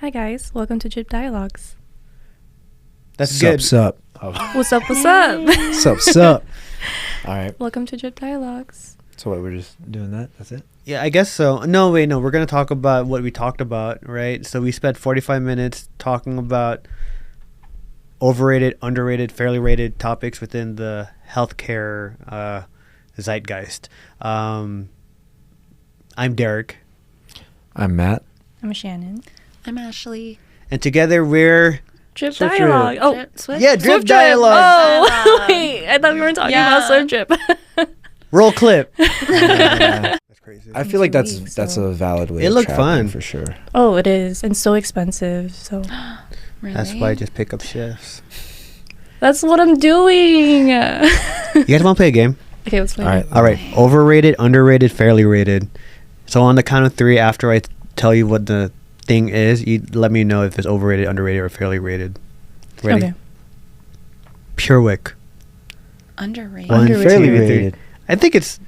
Hi guys, welcome to DripDialogues. That's good. Sup. What's up? What's up? Sup. All right. Welcome to DripDialogues. So what, we're just doing that? That's it? Yeah, I guess so. No, wait, no. We're going to talk about what we talked about, right? So we spent 45 minutes talking about overrated, underrated, fairly rated topics within the healthcare zeitgeist. I'm Derek. I'm Matt. I'm Shannen. I'm Ashley. And together we're... Drip Swift Dialogue. Drip. Oh, Swift? Yeah, Drip Swift Dialogues. Oh, wait. I thought we were talking about Swift Drip. Roll clip. That's crazy. I feel like that's so. a valid way. It of looked traveling fun. for sure. Oh, it is. And so expensive. So Really? That's why I just pick up shifts. that's what I'm doing. You guys want to play a game? Okay, let's play. All right. Overrated, underrated, fairly rated. So on the count of three, after I tell you what the thing is, you let me know if it's overrated, underrated, or fairly rated. Ready? Okay. PureWick. Underrated. One, Underrated. Fairly two, three. rated. I think it's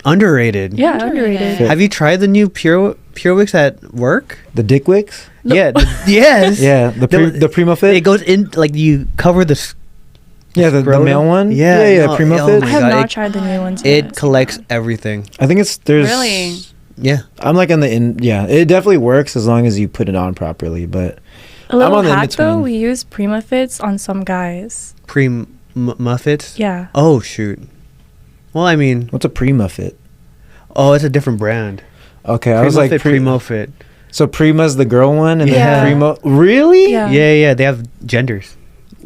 underrated. Yeah, Underrated. underrated. Have you tried the new PureWicks at work? The DickWicks? Yeah. Yes. Yeah. The Primo Fit? It goes in like you cover the. Yeah, the scrotum. male one? Yeah. Yeah, no, Primo oh Fit. my I have God, not tried the new ones It yet. collects everything. I think there's... Really? Yeah. I'm like yeah, it definitely works as long as you put it on properly, but... A little I'm on the hack though, in-between. we use Prima Fits on some guys. Muffets. Yeah. Oh shoot. Well, I mean, What's a Prima Fit? oh, it's a different brand. Okay, I was like... Primo Fit. So Prima's the girl one and Yeah. then Primo... Really? Yeah. Yeah. They have genders.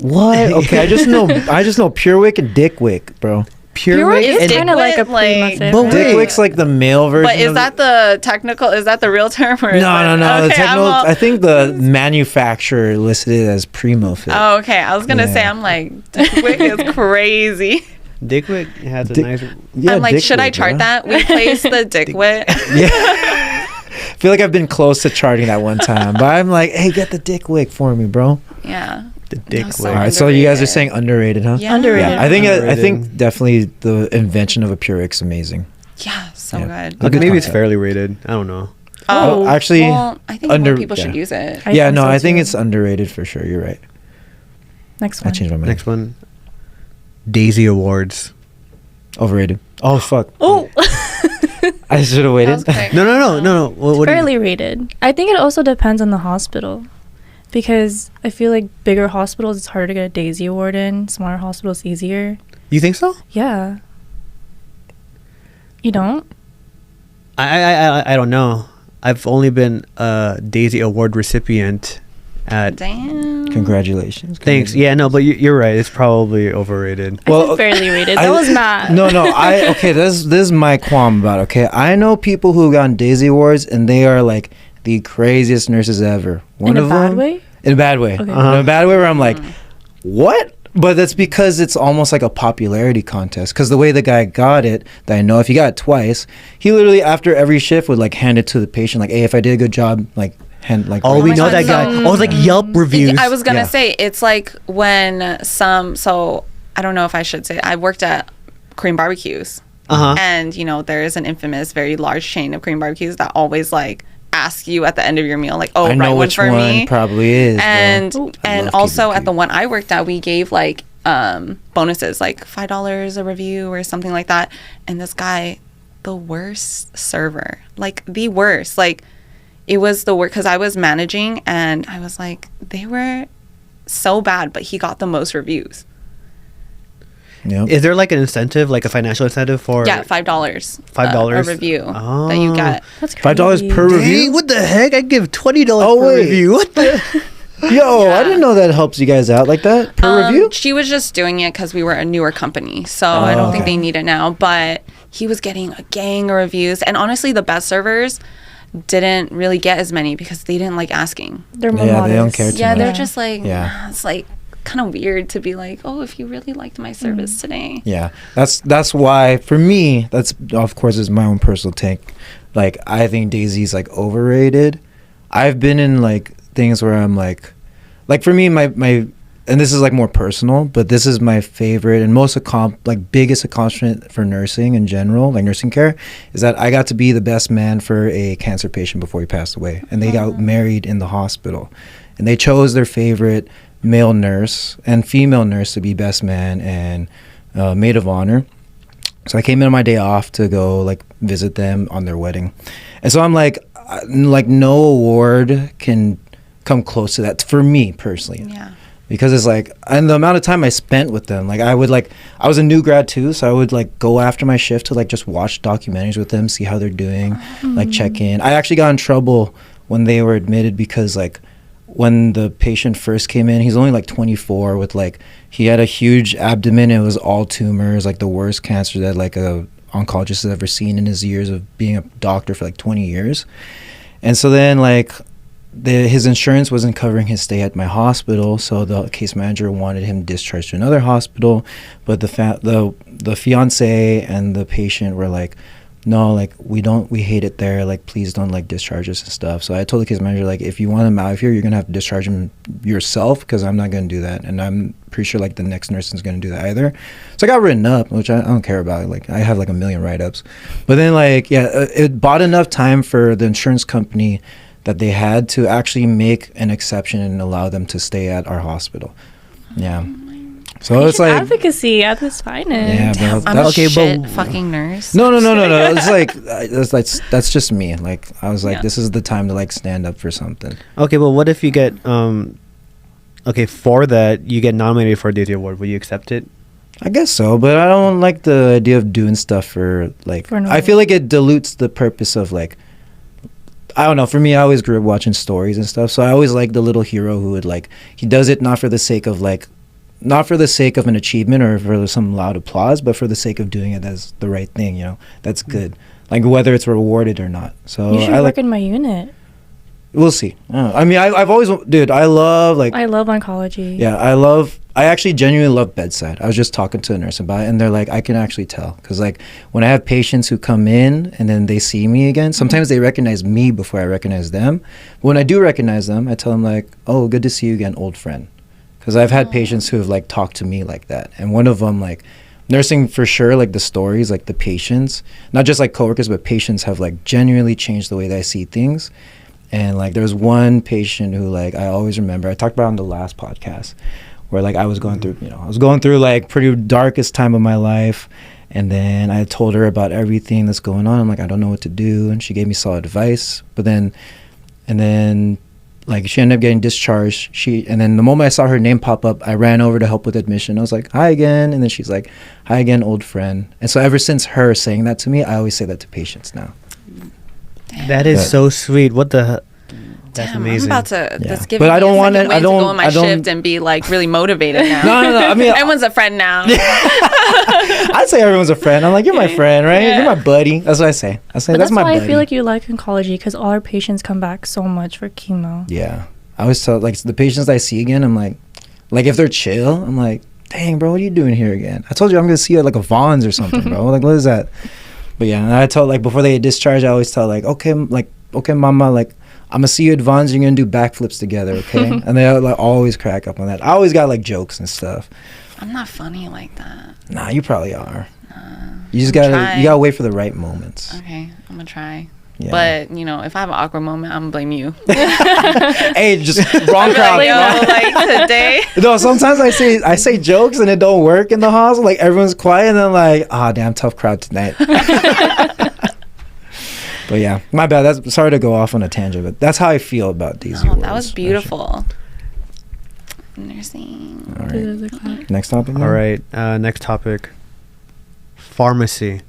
What? Okay, I just know PureWick and DickWick, bro. PureWick Is is kind of like a DickWick, Prima like- Fit. But right? wait. DickWick's like the male version. But is of that the technical? Is that the real term? Or is No. that- The Okay, technical. I think the manufacturer listed it as Primo Fit. Oh, okay. I was gonna say, Yeah. I'm like, DickWick is crazy. DickWick has a Dick- nice. Yeah, I'm like, should I DickWick, chart bro. that? We placed the DickWick. Yeah. I feel like I've been close to charting that one time, but I'm like, hey, get the DickWick for me, bro. Yeah. The No, DickWick. so All right, so you guys are underrated. saying underrated, huh? Yeah. Underrated. Yeah, I think Underrated. definitely the invention of a Purewick's amazing. Yeah. So Yeah. good. Good Okay, maybe it's concept. fairly rated. I don't know. Oh, actually, Well, I think more people should use it. I yeah, think no, so I think too. it's underrated for sure. You're right. Next I one. changed my mind. Next one, Daisy Awards. Overrated. Oh fuck! Oh, I should have That waited. was quick. No. What do you- fairly rated. I think it also depends on the hospital, because I feel like bigger hospitals it's harder to get a Daisy Award in. Smaller hospitals easier. You think so? Yeah. You don't? I don't know. I've only been a Daisy Award recipient at. Damn. Congratulations. Thanks. Yeah, no, but you're right. It's probably overrated. I Well, said fairly rated. I- That was Matt. No. Okay, this is my qualm about it, okay? I know people who've gotten Daisy Awards and they are like the craziest nurses ever. One In a of bad them, way? In a bad way. Okay. In a bad way where I'm like, what? But that's because it's almost like a popularity contest. Because the way the guy got it, that I know if he got it twice, he literally after every shift would like hand it to the patient, like, hey, if I did a good job, like hand like. Oh, we my know God, that guy. so- Oh, it's like Yelp reviews. I was gonna Yeah. say it's like when so I don't know if I should say I worked at Korean barbecues, Uh-huh. and there is an infamous, very large chain of Korean barbecues that always like ask you at the end of your meal, like, oh, I know write one which for one me. probably is. bro. And I love also KBP. at the one I worked at, we gave like bonuses, like $5 a review or something like that. And this guy, the worst server, like the worst, like it was the worst because I was managing and I was like, they were so bad, but he got the most reviews. Yep. Is there like an incentive, like a financial incentive for? Yeah, $5. $5? A review that you Oh. get. That's $5 crazy. per Hey, review. what the heck? I'd give $20 Oh, per wait. review. What the? Yo, Yeah. I didn't know that helps you guys out like that per review. She was just doing it because we were a newer company, so I don't think okay. they need it now. But he was getting a gang of reviews, and honestly, the best servers didn't really get as many because they didn't like asking. They're more Yeah, they don't modest. care too Yeah, much. they're just like, Yeah. it's like kind of weird to be like, oh, if you really liked my service today. Yeah, that's why for me, that's of course is my own personal take. Like I think Daisy's like overrated. I've been in like things where I'm like for me, my and this is like more personal, but this is my favorite and most biggest accomplishment for nursing in general, like nursing care, is that I got to be the best man for a cancer patient before he passed away. And they got married in the hospital. And they chose their favorite male nurse and female nurse to be best man and maid of honor. So I came in on my day off to go like visit them on their wedding. And so I'm like no award can come close to that for me personally. Yeah. Because it's like, and the amount of time I spent with them, like I was a new grad too, so I would like go after my shift to like just watch documentaries with them, see how they're doing, like check in. I actually got in trouble when they were admitted because like when the patient first came in, he's only like 24 with like, he had a huge abdomen. It was all tumors, like the worst cancer that like a oncologist has ever seen in his years of being a doctor for like 20 years. And so then like, his insurance wasn't covering his stay at my hospital, so the case manager wanted him discharged to another hospital, but the fiance and the patient were like, no, like we hate it there, like please don't like discharge us and stuff. So I told the case manager, like, if you want him out of here, you're gonna have to discharge him yourself, because I'm not gonna do that, and I'm pretty sure like the next nurse isn't gonna do that either. So I got written up, which I don't care about. Like I have like a million write-ups, but then like it bought enough time for the insurance company that they had to actually make an exception and allow them to stay at our hospital. Yeah. So it's like advocacy at its finest. Yeah, bro. I'm a shit fucking nurse. No. It's like that's just me. Like I was like, this is the time to like stand up for something. Okay, but what if you get for that you get nominated for a Daisy Award? Will you accept it? I guess so, but I don't like the idea of doing stuff for like. I feel like it dilutes the purpose of like. I don't know. For me, I always grew up watching stories and stuff, so I always like the little hero who would like, he does it not for the sake of like, not for the sake of an achievement or for some loud applause, but for the sake of doing it as the right thing. You know, that's good. Like whether it's rewarded or not. So you should work in my unit. We'll see. I mean, I've always, dude, I love oncology. Yeah, I actually genuinely love bedside. I was just talking to a nurse about it, and they're like, I can actually tell. Because, like, when I have patients who come in and then they see me again, sometimes they recognize me before I recognize them. But when I do recognize them, I tell them, like, oh, good to see you again, old friend. Because I've had patients who have, like, talked to me like that. And one of them, like, nursing for sure, like, the stories, like, the patients, not just, like, coworkers, but patients have, like, genuinely changed the way that I see things. And like there was one patient who like I always remember, I talked about on the last podcast, where like I was going through like pretty darkest time of my life, and then I told her about everything that's going on. I'm like, I don't know what to do, and she gave me solid advice. But then like she ended up getting discharged. And then the moment I saw her name pop up, I ran over to help with admission. I was like, hi again. And then she's like, hi again, old friend. And so ever since her saying that to me, I always say that to patients now. That is so sweet. What the? That's amazing. I'm about to. This gives but me I don't want to. I don't go on my shift and be like really motivated now. No. I mean, everyone's a friend now. I'd say everyone's a friend. I'm like, you're my friend, right? Yeah. You're my buddy. That's what I say. That's my buddy. I feel like you like oncology, because all our patients come back so much for chemo. Yeah, I always tell like the patients I see again. I'm like if they're chill, I'm like, dang, bro, what are you doing here again? I told you I'm gonna see you at like a Vaughn's or something, bro. Like, what is that? But yeah, and I tell like before they get discharged, I always tell like, okay, mama, like I'm gonna see you at Vaughn's. You're gonna do backflips together, okay? And they like always crack up on that. I always got like jokes and stuff. I'm not funny like that. Nah, you probably are. You just gotta wait for the right moments. Okay, I'm gonna try. Yeah. But you know, if I have an awkward moment, I'm gonna blame you. Hey, just wrong crowd. Like today. No, sometimes I say jokes and it don't work in the hospital. Like everyone's quiet and then like, damn, tough crowd tonight. But yeah, my bad. Sorry to go off on a tangent, but that's how I feel about these awards. That was beautiful. Nursing. All right. Next topic. All right. Next topic. Pharmacy.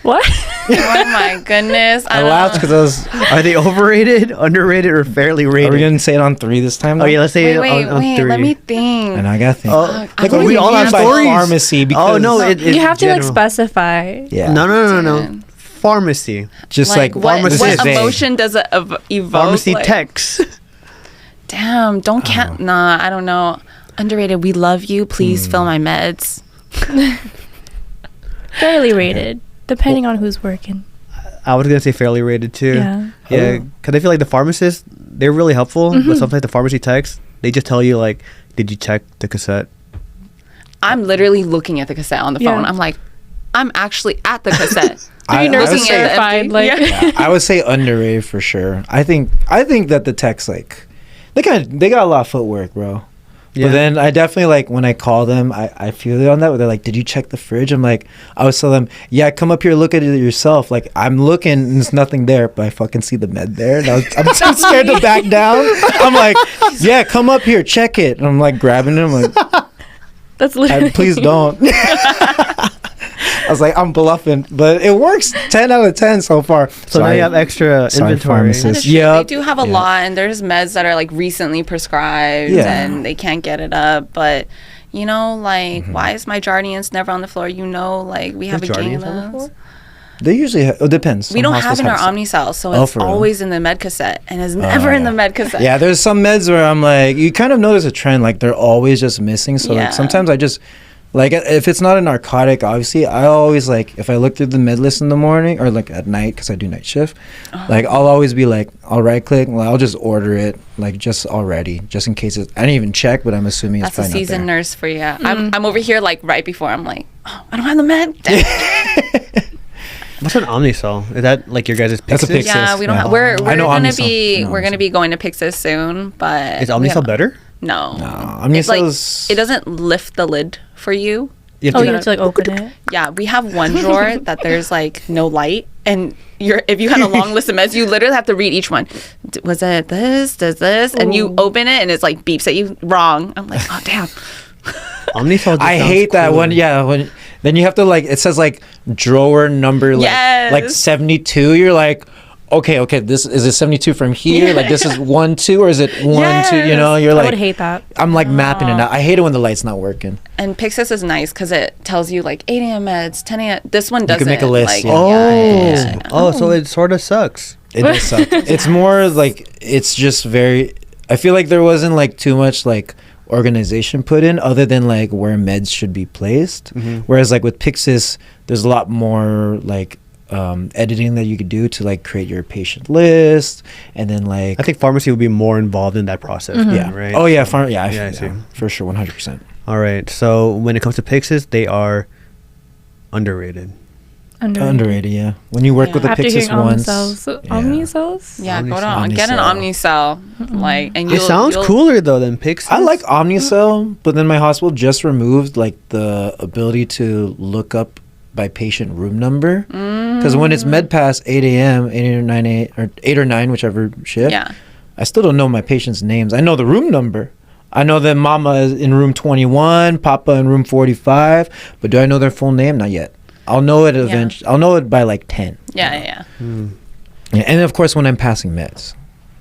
What? Oh my goodness! I laughed because Are they overrated, underrated, or fairly rated? Are we gonna say it on 3 this time? Oh yeah, let's say wait, on 3. let me think. And I got to think. Like, are we all on stories? Pharmacy? Because you have to like specify. Yeah. No. Pharmacy. Just like what pharmacist. emotion does it evoke? Pharmacy like, techs. Damn, don't count. Nah, I don't know. Underrated. We love you. Please fill my meds. Fairly rated, depending on who's working. I was gonna say fairly rated too. Yeah. Yeah, because I feel like the pharmacists, they're really helpful, but sometimes the pharmacy techs, They just tell you like, did you check the cassette? I'm literally looking at the cassette on the Yeah. phone. I'm like, I'm actually at the cassette. I- I would nursing say- certified, like Yeah. I would say underrated for sure. I think that the techs like they got a lot of footwork, bro. Yeah. But then I definitely like when I call them, I feel it on that. Where they're like, "Did you check the fridge?" I'm like, I would tell them, "Yeah, come up here, look at it yourself." Like I'm looking, and there's nothing there, but I fucking see the med there, and I'm too scared to back down. I'm like, "Yeah, come up here, check it." And I'm like grabbing it. I'm like, that's literally. "Please don't." I was like, I'm bluffing, but it works 10 out of 10 so far. So now you have extra Sorry, inventory. pharmacist. That is true. Yep. They do have a Yeah. lot, and there's meds that are like recently prescribed, Yeah. and they can't get it up. But you know, like, why is my Jardiance never on the floor? You know, like we have Is a gang Jardiance on the of those. floor? They usually it depends. We Some don't have hospitals in our some. Omnicell, so Oh, it's for real? always in the med cassette, and it's never in the yeah. med cassette. Yeah, there's some meds where I'm like, you kind of notice a trend, like they're always just missing. So Yeah. like sometimes I just like if it's not a narcotic, obviously I always like if I look through the med list in the morning or like at night because I do night shift, like I'll always be like, I'll right click, well, I'll just order it like just already, just in case I didn't even check, but I'm assuming That's it's a fine. seasoned nurse for you. I'm over here like right before I'm like, oh, I don't have the med. What's an Omnicell? Is that like your guys' That's a Pyxis? Pyxis. Yeah, we don't Yeah. have. We're I know gonna Omnicell. be I know we're gonna Omnicell. be going to Pyxis soon, but Is we Omnicell have- better? No, Omnicell's- it doesn't lift the lid for you. You have Oh, to- you have to like open it. Yeah, we have one drawer that there's like no light, and if you had a long list of meds, you literally have to read each one. Was it this? Does this? And you Ooh. open it, and it's like beeps at you wrong. I'm like, oh damn. Omnicell. I sounds hate that cool. one. Yeah, when then you have to like it says like drawer number like Yes. 72. You're like, okay, this is it 72 from here? Like this is 1 2 or is it 1 2? You know, you're I like would hate that. I'm like mapping it out. I hate it when the light's not working. And Pyxis is nice because it tells you like 8 a.m. meds, 10 a.m. This one doesn't. can make a list, Like, yeah. Oh, yeah. oh, so it sort of sucks. It does suck. It's more like it's just very. I feel like there wasn't like too much like organization put in other than like where meds should be placed. Whereas like with Pyxis, there's a lot more like editing that you could do to like create your patient list and then like I think pharmacy would be more involved in that process. yeah. Right. Oh yeah, yeah, Yeah, I see. for sure, 100%. All right. So when it comes to Pyxis, they are underrated. Underrated, yeah. When you work Yeah. with the After Pyxis hearing once, Omnicells, yeah. Omnicells. Yeah, go Omnicell. on. Get an Omnicell. Like, and It sounds cooler though than Pyxis. I like Omnicell, but then my hospital just removed like the ability to look up by patient room number. Because when it's MedPass 8 a.m., 8 or 9 a, or 8 or 9, whichever shift, Yeah. I still don't know my patients' names. I know the room number. I know that Mama is in room 21, Papa in room 45, but do I know their full name? Not yet. I'll know it eventually. I'll know it by like 10. Yeah. Yeah, and of course when I'm passing meds.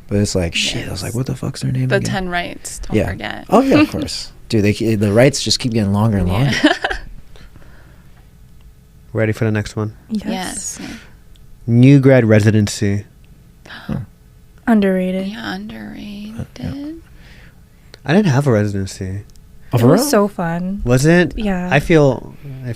But it's like, shit, I was like, what the fuck's their name The again? 10 rights. Don't Yeah. forget. Oh, yeah, of course. Dude, the rights just keep getting longer and longer. Ready for the next one? Yes. New grad residency. Underrated. Yeah, underrated. I didn't have a residency. Oh, It for was real? so fun. Was it? Yeah. I feel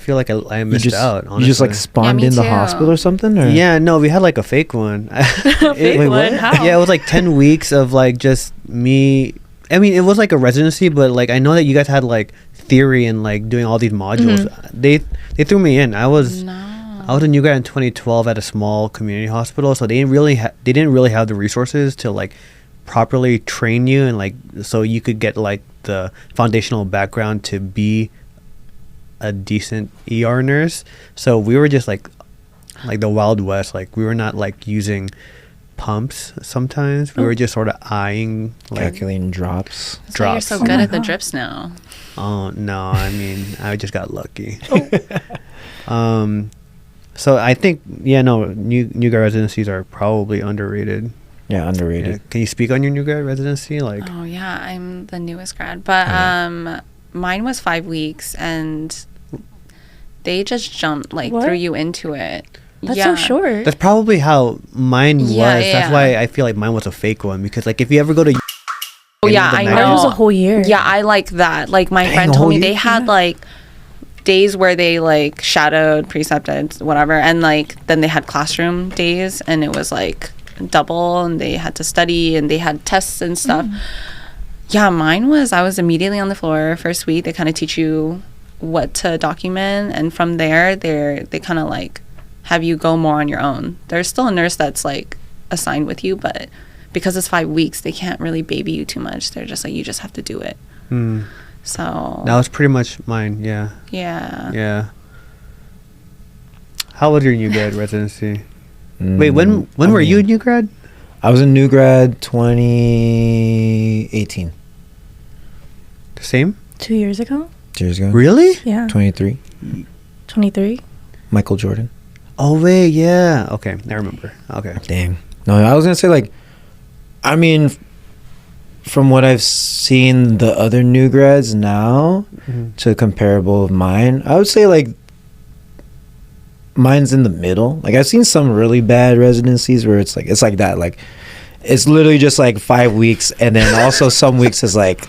like I missed out. Honestly. You just like spawned me in the too. hospital or something? Or? Yeah, no, we had like a fake one. Fake wait, one? what? How? Yeah, it was like 10 weeks of like just me. I mean, it was like a residency, but like I know that you guys had like theory and like doing all these modules. They threw me in. I was a new grad in 2012 at a small community hospital, so they didn't really have the resources to like properly train you and like so you could get like the foundational background to be a decent ER nurse. So we were just like the Wild West. Like we were not like using pumps sometimes. We were just sort of eyeing like Calculating drops. That's why you're drops. so Oh good my at the God. drips now. Oh no, I mean I just got lucky. So I think new grad residencies are probably underrated. Yeah, underrated. Yeah. Can you speak on your new grad residency? Like Oh yeah, I'm the newest grad, but mine was 5 weeks, and they just jumped like What? threw you into it. That's yeah. so short. that's probably how mine was. Yeah, That's yeah. why I feel like mine was a fake one because like if you ever go to Oh yeah, I the Ours know. was a whole year. Yeah, I like that. Like my Dang, friend a told whole me they year? had like days where they like shadowed, precepted, whatever, and like then they had classroom days, and it was like double, and they had to study, and they had tests and stuff. Yeah, mine was, I was immediately on the floor. First week, they kind of teach you what to document. And from there, they kind of like have you go more on your own. There's still a nurse that's like assigned with you, but because it's 5 weeks, they can't really baby you too much. They're just like, you just have to do it. So that was pretty much mine. Yeah. Yeah. How was your new grad residency? Wait, when were you a new grad? I was a new grad 2018. The same? 2 years ago. 2 years ago. Really? Yeah. 23. 23. Michael Jordan. Oh wait, yeah. Okay, I remember. Okay. Dang. No, I was gonna say like, I mean, from what I've seen, the other new grads now to comparable of mine, I would say like mine's in the middle. Like I've seen some really bad residencies where it's like that. Like it's literally just like 5 weeks, and then also some weeks is like,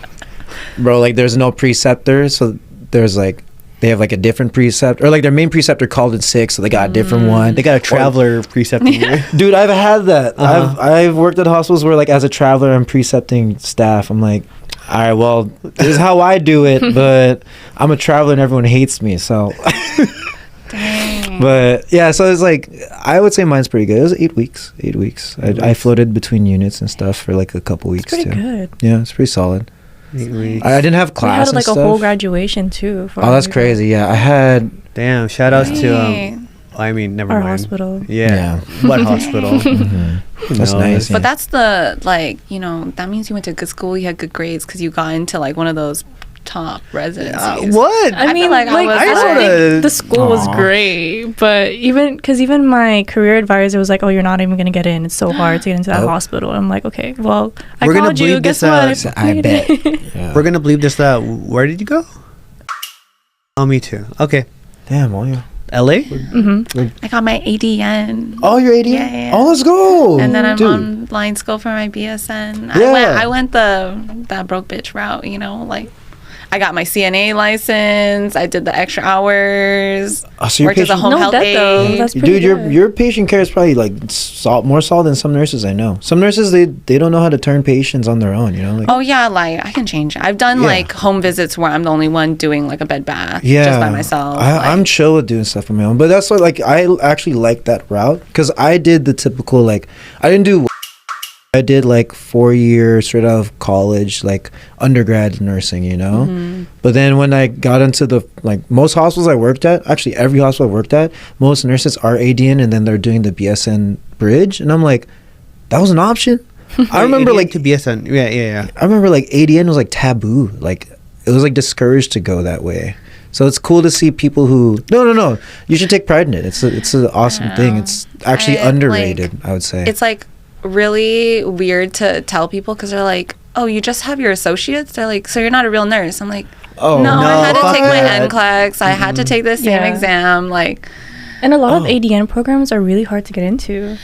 bro, like there's no preceptor, so there's like they have like a different preceptor, or like their main preceptor called in sick, so they got a different one. They got a traveler preceptor. Dude, I've had that. I've worked at hospitals where like as a traveler I'm precepting staff. I'm like, all right, well, this is how I do it, but I'm a traveler and everyone hates me, so Dang. but yeah, so it's like I would say mine's pretty good. It was 8 weeks. 8 weeks. I floated between units and stuff for like a couple weeks It's pretty too. good. Yeah, it's pretty solid. 8 weeks. I didn't have We class had like and a whole stuff. graduation too. For Oh, that's crazy. Yeah, I had. Damn! Shout outs to Right. I mean, never Our mind. hospital. Yeah. What hospital? That's No, nice. But that's the, like, you know, that means you went to good school, you had good grades, because you got into like one of those top residencies. What? I feel mean, like like, I was I like- think the school was Aw. great, but even my career advisor was like, "Oh, you're not even gonna get in. It's so hard to get into that Oh. hospital." I'm like, "Okay, well, I We're gonna called you. bleep Guess this what? out. So I made bet. it." Yeah. We're gonna believe this out. Where did you go? Oh, me too. Okay. Damn. Oh yeah. LA? I got my ADN. Oh, you're 80. Yeah. Oh, let's go. And then I'm Dude. on line school for my BSN. Yeah. I went that broke bitch route, you know, like I got my CNA license. I did the extra hours. Oh, so your Worked as a patient- home No health debt, though. aide. That's pretty Dude, good. your patient care is probably like more solid than some nurses I know. Some nurses they don't know how to turn patients on their own. You know, like Oh yeah, like I can change it. I've done Yeah. like home visits where I'm the only one doing like a bed bath yeah, just by myself. I'm chill with doing stuff on my own, but that's what like I actually like that route because I did the typical like I didn't do. I did like 4 years straight out of college, like undergrad nursing, you know. But then when I got into the like most hospitals I worked at, actually every hospital I worked at, most nurses are ADN and then they're doing the BSN bridge, and I'm like, that was an option. I remember like to BSN. Yeah. I remember like ADN was like taboo, like it was like discouraged to go that way. So it's cool to see people who no, you should take pride in it. It's an awesome thing. It's actually underrated, I would say. It's like really weird to tell people because they're like, oh, you just have your associates? They're like, so you're not a real nurse? I'm like, Oh, no, I had to fuck take my that. NCLEX. I had to take the same Yeah. exam. Like, And a lot of ADN programs are really hard to get into.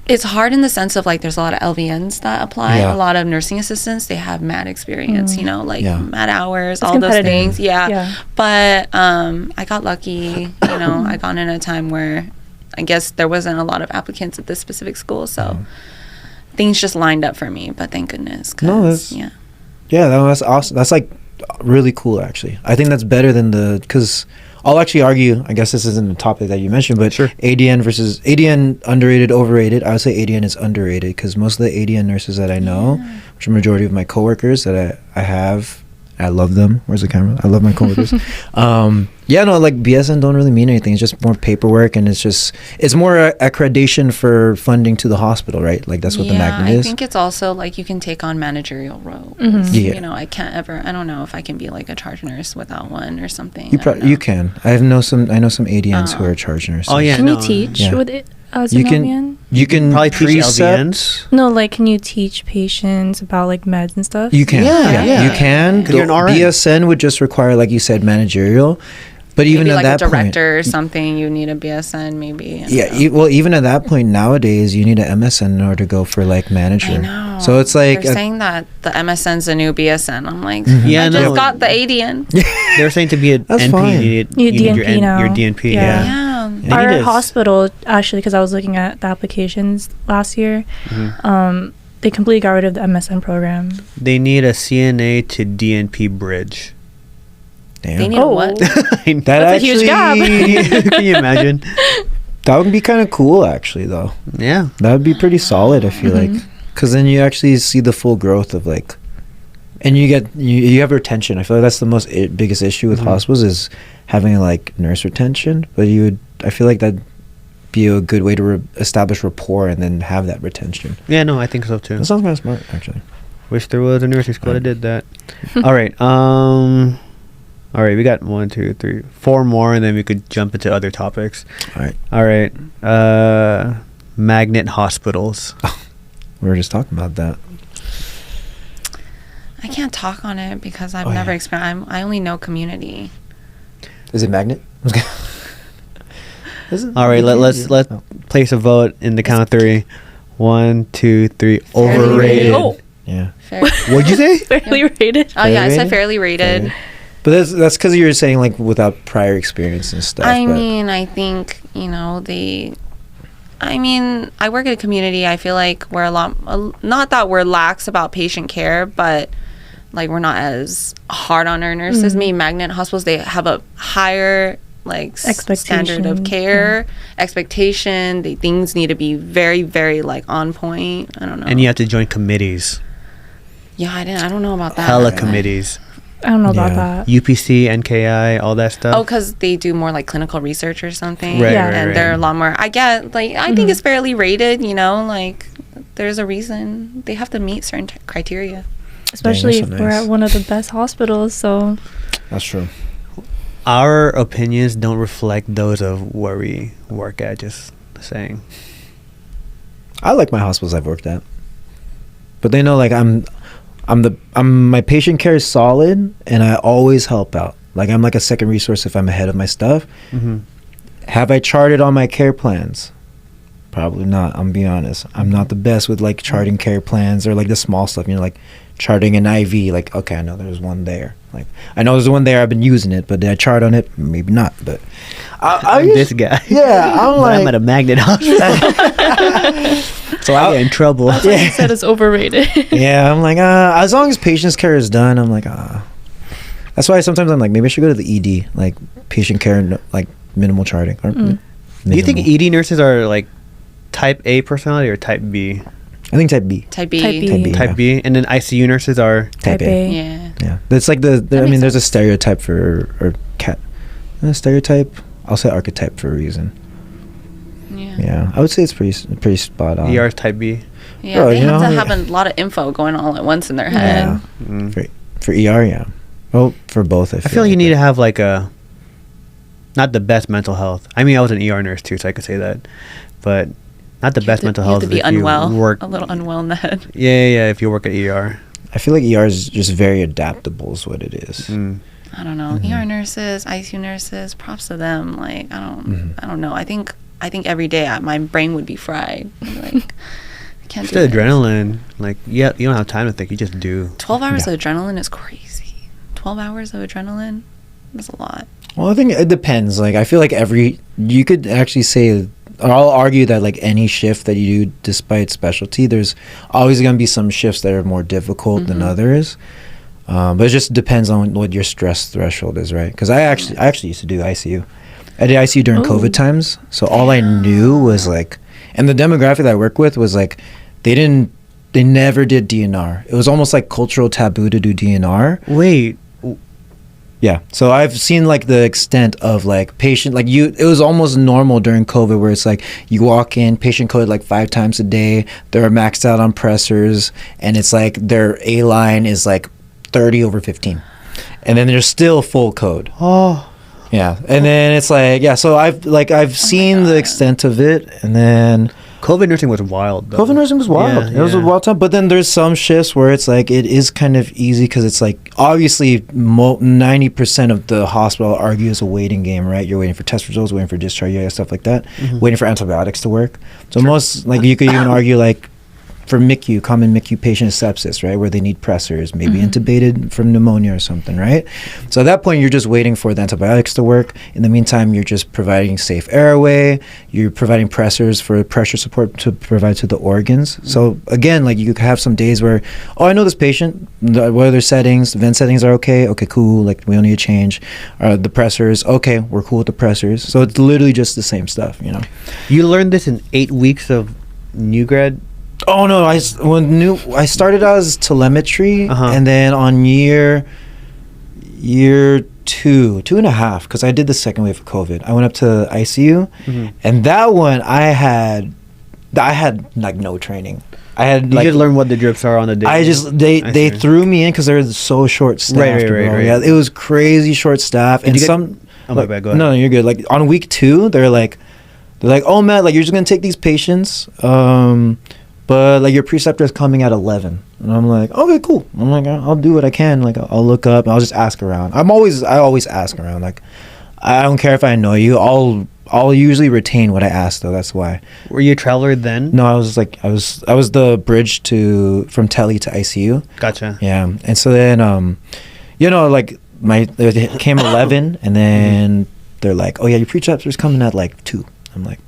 it's hard in the sense of like there's a lot of LVNs that apply. Yeah. A lot of nursing assistants, they have mad experience, you know, like Yeah. mad hours, It's all those competitive. things. Yeah. Yeah. But I got lucky, you know, I got in a time where I guess there wasn't a lot of applicants at this specific school. So things just lined up for me. But thank goodness. 'Cause, No, that's- yeah. Yeah, that's awesome. That's like really cool, actually. I think that's better than because I'll actually argue. I guess this isn't a topic that you mentioned, but Sure. ADN versus ADN underrated, overrated. I would say ADN is underrated because most of the ADN nurses that I know, which are majority of my coworkers that I have, I love them. Where's the camera? I love my coworkers. Yeah, no, like BSN don't really mean anything. It's just more paperwork, and it's more accreditation for funding to the hospital, right? Like that's what the magnet I is. think it's also like you can take on managerial roles. Yeah. You know, I don't know if I can be like a charge nurse without one or something. You I don't know. you can. I know some ADNs who are charge nurses. Oh, yeah. Can no, you teach yeah. with it as You an can LVN? you can Probably teach precept. LVNs. No, like, can you teach patients about like meds and stuff? You can. Yeah. You can. 'Cause you're an RN. BSN would just require, like you said, managerial. But even Maybe at like that a director point, or something, you need a BSN maybe. I don't yeah. know. Well, even at that point nowadays, you need an MSN in order to go for like manager. I know. So it's like they're saying that the MSN's a new BSN. I'm like, Yeah, I just no. got the ADN. They're saying to be an That's NP, fine. you You need DNP now. your DNP. Yeah. Yeah. Yeah. They Our need to- hospital, actually, because I was looking at the applications last year, they completely got rid of the MSN program. They need a CNA to DNP bridge. Damn. They need a what? That That's a huge gap. Can you imagine? That would be kind of cool, actually, though. Yeah. That would be pretty solid, I feel like. Because then you actually see the full growth of, like... And you have retention. I feel like that's the biggest issue with hospitals is having, like, nurse retention. But I feel like that'd be a good way to establish rapport and then have that retention. Yeah, no, I think so, too. That sounds kind of smart, actually. Wish there was a nursing school that did that. All right. All right, we got 1, 2, 3, 4 more, and then we could jump into other topics. All right. Magnet hospitals. We were just talking about that. I can't talk on it because I've never experienced. I only know community. Is it magnet? All right, let's place a vote in the count of 3. 1, 2, 3. Overrated. Oh. Yeah. Fair. What'd you say? Fairly rated. Oh yeah, I said rated? fairly rated. Fairly. But that's because you were saying, like, without prior experience and stuff. I mean, I think, I work in a community. I feel like we're not that we're lax about patient care, but like we're not as hard on our nurses. Maybe magnet hospitals, they have a higher like standard of care, expectation. Things need to be very, very like on point. I don't know. And you have to join committees. Yeah, I don't know about that. Hella committees. I don't know about that. UPC, NKI, all that stuff. Oh, because they do more like clinical research or something. Right, Yeah. And they're a lot more, I think it's fairly rated, like there's a reason they have to meet certain criteria. Especially Dang, if that's so we're nice. at one of the best hospitals, so That's true. Our opinions don't reflect those of where we work at, just saying. I like my hospitals I've worked at, but they know like my patient care is solid, and I always help out. Like I'm like a second resource if I'm ahead of my stuff. Have I charted on my care plans? Probably not. I'm being honest. I'm not the best with like charting care plans or like the small stuff. Like charting an IV. Like okay, I know there's one there. Like I know there's one there. I've been using it, but did I chart on it? Maybe not. But I'm this guy. Yeah, I'm at a magnet hospital. So I get in trouble. that's what you said is overrated. Yeah, I'm like, as long as patient's care is done, I'm like, That's why sometimes I'm like, maybe I should go to the ED, like patient care, like minimal charting. Or Do you think ED nurses are like type A personality or type B? I think type B. Type B. Type B. Type B. Type B, and then ICU nurses are Type A. Yeah. Yeah, that's like I makes mean, there's a sense. stereotype stereotype. I'll say archetype for a reason. Yeah. Yeah, I would say it's pretty spot on. ER is type B. Yeah, Bro, they you have know, to have a lot of info going all at once in their head. Yeah, for ER, yeah. Well, for both, I I feel like you need to have like not the best mental health. I mean, I was an ER nurse too, so I could say that, but not the best mental You health. have to be if you unwell, work, a little unwell in the head. yeah. If you work at ER, I feel like ER is just very adaptable, is what it is. I don't know. ER nurses, ICU nurses, props to them. Like I don't know. I think every day my brain would be fried. Like I can't just do the this. adrenaline. Like you don't have time to think. You just do. 12 hours Yeah. of adrenaline is crazy. 12 hours of adrenaline, that's a lot. Well, I think it depends. Like, I feel like you could actually say, or I'll argue that like any shift that you do, despite specialty, there's always going to be some shifts that are more difficult than others. But it just depends on what your stress threshold is, right? Because I actually used to do ICU. I did ICU during COVID times, so all I knew was like, and the demographic that I work with was like, they never did DNR. It was almost like cultural taboo to do DNR. Wait. Yeah, so I've seen like the extent of like patient, like it was almost normal during COVID where it's like you walk in, patient coded like 5 times a day, they're maxed out on pressors, and it's like their A line is like 30/15, and then there's still full code. Oh. Yeah, and then it's like, yeah, so I've seen the extent of it, and then COVID nursing was wild, though. COVID nursing was wild. Yeah, it was a wild time. But then there's some shifts where it's like it is kind of easy because it's like obviously 90% of the hospital argue is a waiting game, right? You're waiting for test results, waiting for discharge, stuff like that, waiting for antibiotics to work. So most, like you could even argue like for MICU, common MICU patient is sepsis, right, where they need pressors, maybe intubated from pneumonia or something, right? So at that point, you're just waiting for the antibiotics to work. In the meantime, you're just providing safe airway. You're providing pressors for pressure support to provide to the organs. So again, like you could have some days where, oh, I know this patient, what are their settings? The vent settings are okay. Okay, cool. Like we don't need to change. The pressors, okay, we're cool with the pressors. So it's literally just the same stuff, you know. You learned this in 8 weeks of new grad. Oh no! I started out as telemetry, and then on year 2.5, because I did the second wave of COVID. I went up to ICU, and that one I had like no training. I had you just learn what the drips are on the day. They threw me in because they were so short staffed. Right. Yeah, it was crazy short staff, and some. Oh my bad. Go ahead. No, you're good. Like on week 2, they're like, oh Matt, like you're just gonna take these patients. But like your preceptor is coming at 11, and I'm like, okay, cool. I'm like, I'll do what I can. Like I'll look up, and I'll just ask around. I always ask around. Like I don't care if I annoy you. I'll usually retain what I ask though. That's why. Were you a traveler then? No, I was the bridge from tele to ICU. Gotcha. Yeah, and so then like it came 11, and then they're like, oh yeah, your preceptor's coming at like 2. I'm like,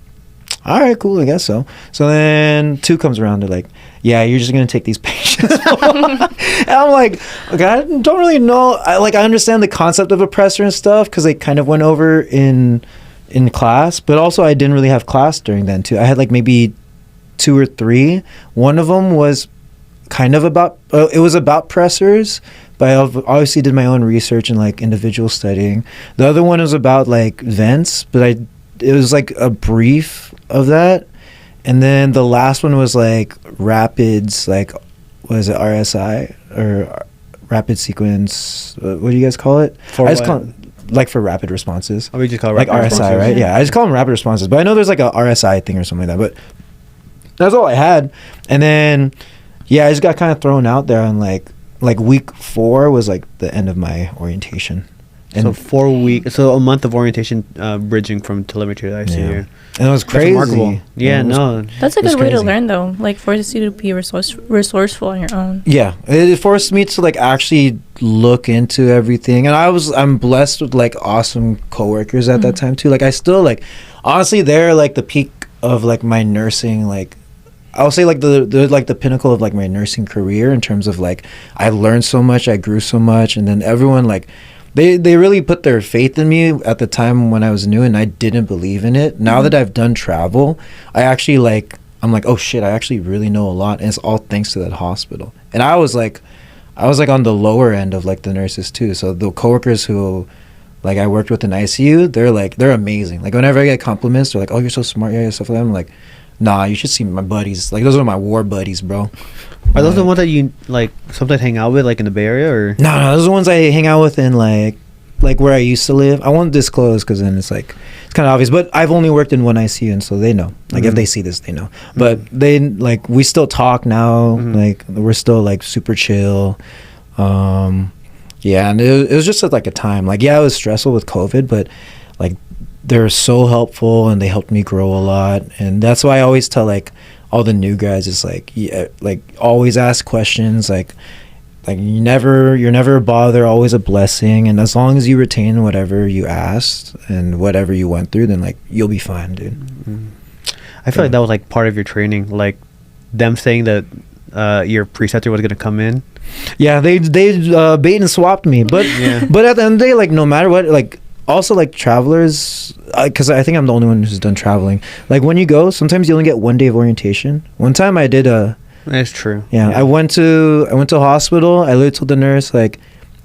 all right, cool, I guess so. So then 2 comes around, they're like, yeah, you're just going to take these patients. And I'm like, okay, I don't really know. I understand the concept of a pressor and stuff because they kind of went over in class, but also I didn't really have class during then too. I had like maybe 2 or 3. One of them was kind of about, it was about pressors, but I obviously did my own research and like individual studying. The other one was about like vents, but it was like a brief of that. And then the last one was like rapids, like was it RSI or rapid sequence, what do you guys call it? For I just what? call it, like for rapid responses. Oh, we just call it like rapid RSI, responses? right? Yeah, I just call them rapid responses, but I know there's like a RSI thing or something like that, but that's all I had. And then yeah, I just got kind of thrown out there, and like week 4 was like the end of my orientation. And so 4 weeks, so a month of orientation, bridging from telemetry to ICU. Yeah. And it was crazy. That's remarkable. Yeah, no. That's a good way to crazy. learn, though. Like, forces you to be resourceful on your own. Yeah, it forced me to like actually look into everything, and I'm blessed with like awesome coworkers at that time too. Like I still like, honestly, they're like the peak of like my nursing. Like I'll say like they're like the pinnacle of like my nursing career in terms of like I learned so much, I grew so much, and then everyone like. They really put their faith in me at the time when I was new, and I didn't believe in it. Now that I've done travel, I'm like, oh shit, I actually really know a lot, and it's all thanks to that hospital. And I was like on the lower end of like the nurses too. So the coworkers who like I worked with in ICU, they're amazing. Like whenever I get compliments, they're like, oh, you're so smart, yeah, stuff like that. I'm like, nah, you should see my buddies. Like those are my war buddies, bro. Are those the ones that you like sometimes hang out with, like in the Bay Area, or? No, those are the ones I hang out with in like where I used to live. I won't disclose because then it's kind of obvious. But I've only worked in one ICU, and so they know. Like if they see this, they know. But they like we still talk now. Like we're still like super chill. Yeah, and it was just like a time. Like yeah, it was stressful with COVID, but like they're so helpful and they helped me grow a lot. And that's why I always tell like all the new guys is like, yeah, like always ask questions. Like you're never a bother, always a blessing. And as long as you retain whatever you asked and whatever you went through, then like you'll be fine, dude. I feel like that was like part of your training, like them saying that your preceptor was gonna come in. Yeah, they bait and swapped me, but but at the end of the day, like no matter what, like also like travelers, because I think I'm the only one who's done traveling. Like when you go, sometimes you only get 1 day of orientation. One time I did That's true. Yeah, I went to a hospital. I literally told the nurse like,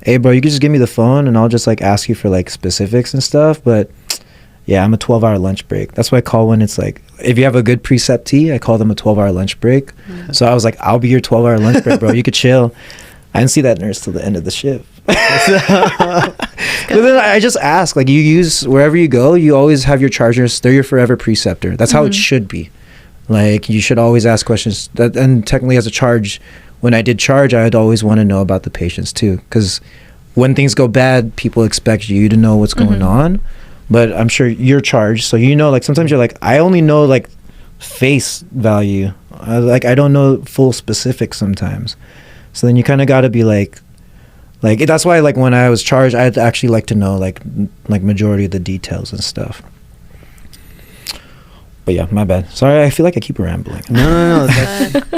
"Hey, bro, you can just give me the phone, and I'll just like ask you for like specifics and stuff." But yeah, I'm a 12-hour lunch break. That's why I call when it's like, if you have a good preceptee, I call them a 12-hour lunch break. So I was like, I'll be your 12-hour lunch break, bro. You could chill. I didn't see that nurse till the end of the shift. But then I just ask, like, you use wherever you go, you always have your chargers. They're your forever preceptor. That's how it should be. Like, you should always ask questions. And technically, as a charge, when I did charge, I'd always want to know about the patients too, because when things go bad, people expect you to know what's going on. But I'm sure you're charged, so you know. Like sometimes you're like, I only know like face value. I don't know full specifics sometimes. So then you kind of got to be like that's why like when I was charged, I'd actually like to know like majority of the details and stuff. But yeah, my bad. Sorry, I feel like I keep rambling. No.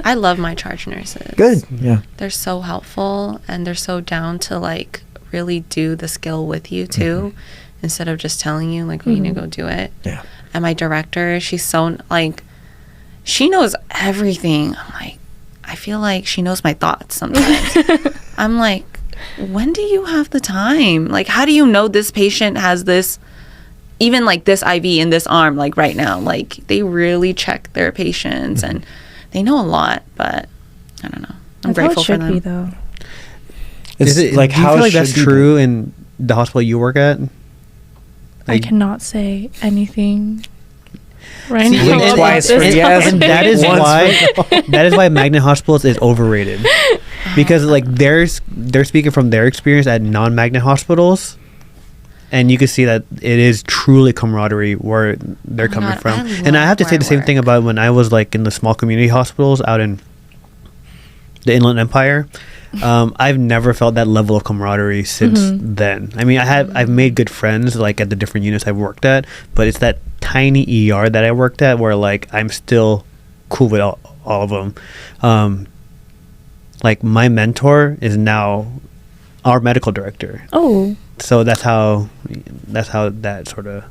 I love my charge nurses. Good. Yeah. They're so helpful and they're so down to like really do the skill with you too, instead of just telling you like, you need to go do it. Yeah. And my director, she's so like, she knows everything. I'm like, I feel like she knows my thoughts sometimes. I'm like, when do you have the time? Like, how do you know this patient has this, even like this IV in this arm, like right now? Like, they really check their patients and they know a lot, but I don't know. I'm grateful for them. Should be though. It's like, do you how feel like it that's should be true in the hospital you work at? I cannot say anything right See, now and about twice this for yes, topic. and that is Once why Magnet Hospitals is overrated, because like they're speaking from their experience at non-magnet hospitals, and you can see that it is truly camaraderie where they're coming God, from. I And I love have to where say I the same work. thing about when I was like in the small community hospitals out in the Inland Empire. I've never felt that level of camaraderie since then. I mean, I've made good friends like at the different units I've worked at, but it's that tiny ER that I worked at where like I'm still cool with all of them. Like my mentor is now our medical director. Oh, So that's how that sort of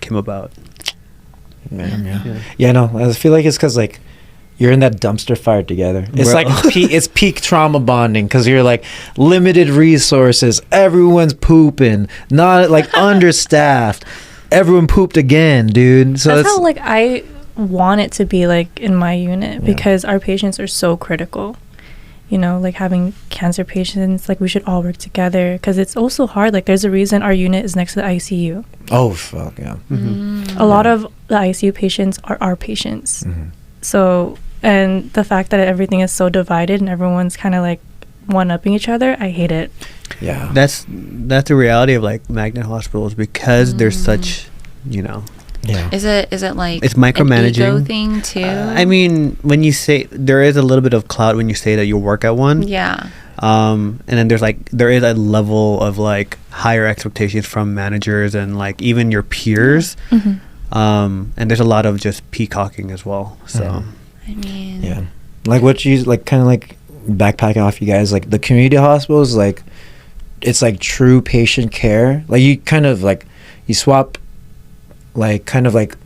came about. Yeah, no, I feel like it's because like you're in that dumpster fire together. It's Bro. like it's peak trauma bonding because you're like limited resources. Everyone's pooping, not like understaffed. Everyone pooped again, dude. So that's how like I want it to be like in my unit, because our patients are so critical. You know, like having cancer patients, like we should all work together because it's also hard. Like there's a reason our unit is next to the ICU. oh fuck yeah. A lot of the ICU patients are our patients. So, and the fact that everything is so divided and everyone's kind of like one-upping each other, I hate it. Yeah. That's the reality of like magnet hospitals, because there's such, yeah. Is it like It's micromanaging. an ego thing too? I mean, when you say there is a little bit of clout when you say that you work at one. yeah. And then there is a level of like higher expectations from managers and like even your peers. And there's a lot of just peacocking as well. So I mean, Yeah. Like what you like kind of like backpacking off you guys, like the community hospitals, like it's like true patient care. Like you kind of like you swap like kind of like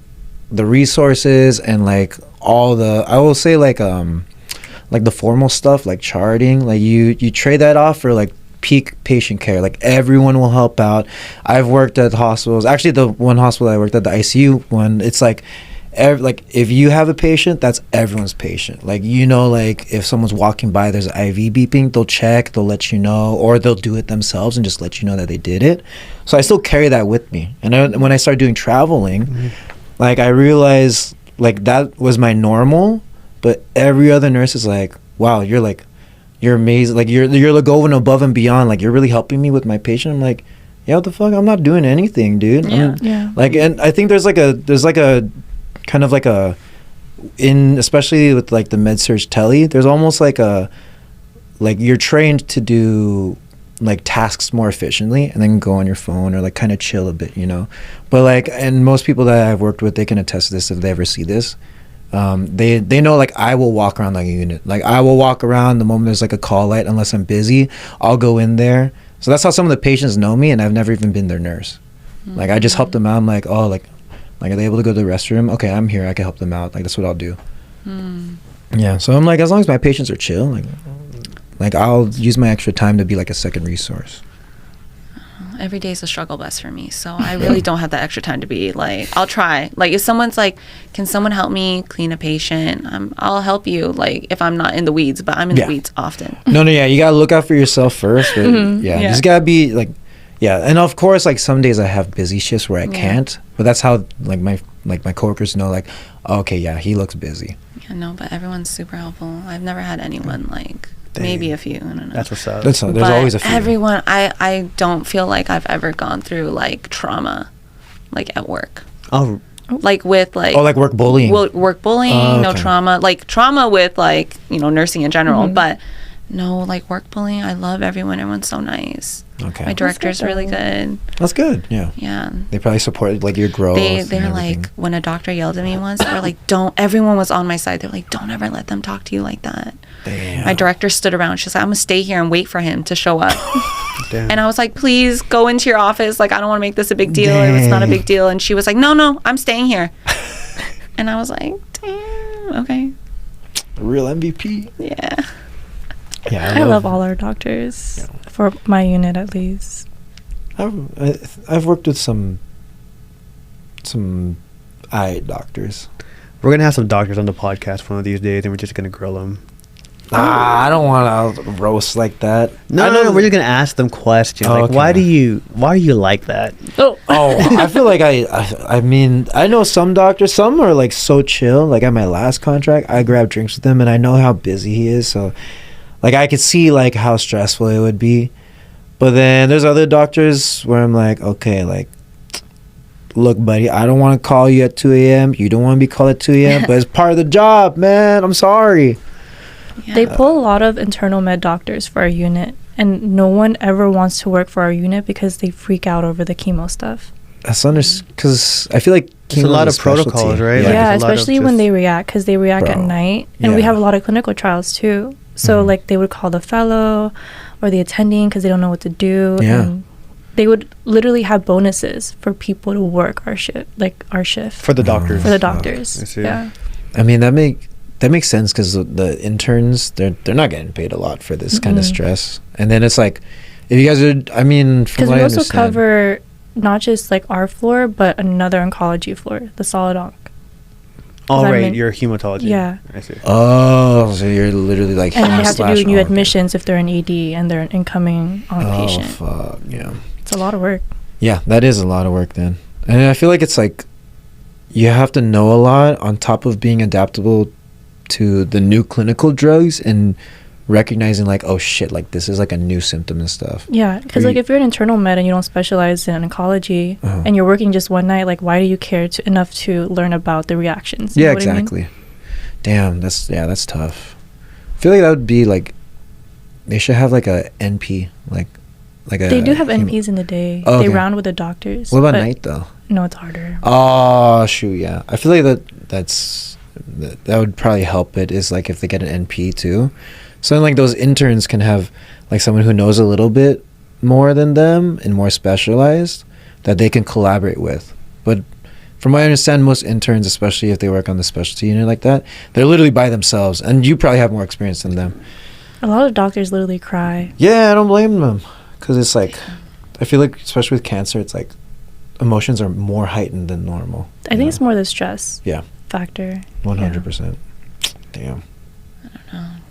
the resources and like all the, I will say like the formal stuff like charting, like you trade that off for like peak patient care. Like everyone will help out. I've worked at hospitals, actually the one hospital I worked at, the ICU one, it's like like if you have a patient, that's everyone's patient. Like, you know, like if someone's walking by, there's an IV beeping, they'll check, they'll let you know, or they'll do it themselves and just let you know that they did it. So I still carry that with me. And when I started doing traveling, like I realized like that was my normal, but every other nurse is like, wow, you're amazing. Like you're like going above and beyond. Like you're really helping me with my patient. I'm like, yeah, what the fuck? I'm not doing anything, dude. Yeah. Like, and I think there's like a kind of like a, in especially with like the med-surg tele, there's almost like a, like you're trained to do like tasks more efficiently and then go on your phone or like kind of chill a bit, you know. But like, and most people that I've worked with, they can attest to this if they ever see this. They know like I will walk around like a unit. Like I will walk around the moment there's like a call light, unless I'm busy, I'll go in there. So that's how some of the patients know me, and I've never even been their nurse. Like I just help them out. I'm like, oh, like are they able to go to the restroom? Okay, I'm here. I can help them out. Like that's what I'll do. Yeah. So I'm like, as long as my patients are chill, like I'll use my extra time to be like a second resource. Every day is a struggle bus for me, so I really don't have that extra time to be like, I'll try. Like if someone's like, can someone help me clean a patient? I'll help you, like if I'm not in the weeds, but I'm in the weeds often. No, yeah, you gotta look out for yourself first. But Yeah. just gotta be like, yeah, and of course, like some days I have busy shifts where I can't, but that's how like my coworkers know, like, oh, okay, yeah, he looks busy. Yeah, no, but everyone's super helpful. I've never had anyone like, Dang. maybe a few, I don't know. that's what's up. There's But always a few. everyone, I don't feel like I've ever gone through like trauma, like at work. Oh, like with like like work bullying. Work bullying, Oh, no okay. trauma, like trauma with like, you know, nursing in general, Mm-hmm. but no, like work bullying. I love everyone. Everyone's so nice. Okay. My director's good, really though. good. That's good. Yeah. Yeah. They probably supported like your growth. They're and like, everything. when a doctor yelled at me once, they were like, don't, everyone was on my side. They're like, don't ever let them talk to you like that. Damn. My director stood around. She's like, I'm going to stay here and wait for him to show up. Damn. And I was like, please go into your office. Like, I don't want to make this a big deal. It's not a big deal. And she was like, no, I'm staying here. And I was like, damn, okay. Real MVP. Yeah. Yeah. I love all our doctors, Yeah. for my unit at least. I've worked with some eye doctors. We're gonna have some doctors on the podcast one of these days, and we're just gonna grill them. I don't want to roast like that. No, we're just gonna ask them questions. Oh, Like, okay. why are you like that? Oh, I feel like I mean, I know some doctors, some are like so chill. Like at my last contract, I grabbed drinks with him and I know how busy he is. So like I could see like how stressful it would be. But then there's other doctors where I'm like, okay, like, look, buddy, I don't want to call you at 2 a.m. You don't want to be called at 2 a.m. But it's part of the job, man. I'm sorry. Yeah. They pull a lot of internal med doctors for our unit, and no one ever wants to work for our unit because they freak out over the chemo stuff. That's because I feel like There's a chemo's lot of specialty. protocols, right? Yeah, Like, there's a lot of especially when just- they react, because they react at Bro. night, and we Yeah. have a lot of clinical trials too. So Mhm. like they would call the fellow or the attending because they don't know what to do. Yeah. And they would literally have bonuses for people to work our shift, like our shift for the doctors. for the Fuck. I doctors. see. Yeah. I mean that makes sense because the interns they're not getting paid a lot for this kind of Mhm. stress, and then it's like if you guys are, I mean, from Because what we I also understand, cover not just like our floor, but another oncology floor, the solid onc. All I'm right, in- you're hematology. Yeah. I see. Oh, so you're literally like And they have to slash do new onc. admissions if they're an ED and they're an incoming onc Oh patient. fuck yeah. It's a lot of work. Yeah, that is a lot of work then. And I feel like it's like you have to know a lot on top of being adaptable to the new clinical drugs and recognizing like, oh shit, like this is like a new symptom and stuff. Yeah, because like if you're an internal med and you don't specialize in oncology Uh-huh. and you're working just one night, like why do you care enough to learn about the reactions? You Yeah, know what I mean? exactly. Damn, that's tough. I feel like that would be like they should have like a NP, like a They do have NPs in the day. Oh, They okay. round with the doctors. What about but night though? No, it's harder. Oh shoot, yeah. I feel like that would probably help it is like if they get an NP too. So then like those interns can have like someone who knows a little bit more than them and more specialized that they can collaborate with. But from what I understand, most interns, especially if they work on the specialty unit like that, they're literally by themselves, and you probably have more experience than them. A lot of doctors literally cry. Yeah, I don't blame them, because it's like I feel like especially with cancer, it's like emotions are more heightened than normal. I think it's more the stress Yeah. factor. 100%. Damn.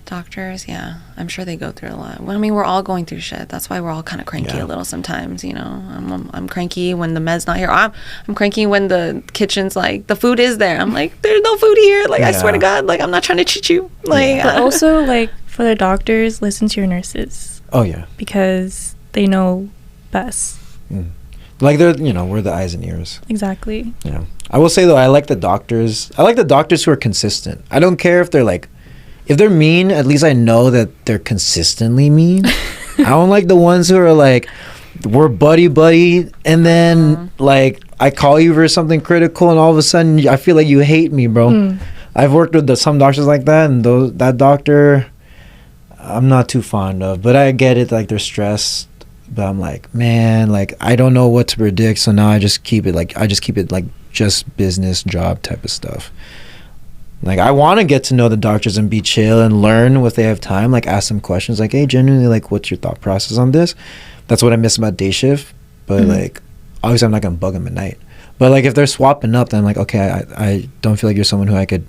Doctors, yeah, I'm sure they go through a lot. Well, I mean, we're all going through shit. That's why we're all kind of cranky Yeah. a little sometimes, you know. I'm cranky when the med's not here. I'm cranky when the kitchen's like, the food is there. I'm like, there's no food here. Like, I swear to Yeah. God, like, I'm not trying to cheat you. Like, But also, like, for the doctors, listen to your nurses Oh yeah. because they know best. Mm. Like they're, we're the eyes and ears. Exactly. Yeah. I will say though, I like the doctors who are consistent. I don't care if they're like, if they're mean, at least I know that they're consistently mean. I don't like the ones who are like, we're buddy, and then like I call you for something critical, and all of a sudden I feel like you hate me, bro. Mm. I've worked with some doctors like that, and that doctor, I'm not too fond of. But I get it, like they're stressed. But I'm like, man, like I don't know what to predict, so now I just keep it like just business job type of stuff. Like I want to get to know the doctors and be chill and learn if they have time. Like ask them questions, like, hey, genuinely, like, what's your thought process on this? That's what I miss about day shift. But like, obviously, I'm not gonna bug them at night. But like, if they're swapping up, then I'm like, okay, I don't feel like you're someone who I could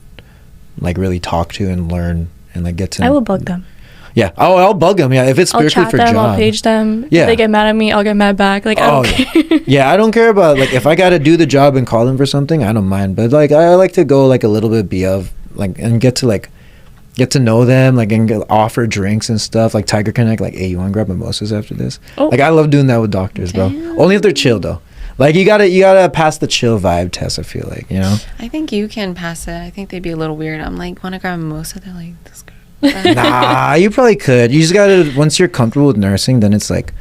like really talk to and learn and like get to. I will bug them. Yeah. Oh, I'll bug them. Yeah, if it's I'll strictly chat for them. job. I'll page them. Yeah. If they get mad at me, I'll get mad back. Like, I don't care. Yeah, I don't care about like if I gotta do the job and call them for something, I don't mind. But like I like to go like a little bit above like and get to know them, like and offer drinks and stuff. Like Tiger Connect, like, hey, you wanna grab mimosas after this? Oh. Like I love doing that with doctors, bro. Damn. Only if they're chill though. Like you gotta pass the chill vibe test. I feel like, you know. I think you can pass it. I think they'd be a little weird. I'm like, want to grab a mimosa? They're like, this girl. Nah, you probably could. You just gotta, once you're comfortable with nursing, then it's like,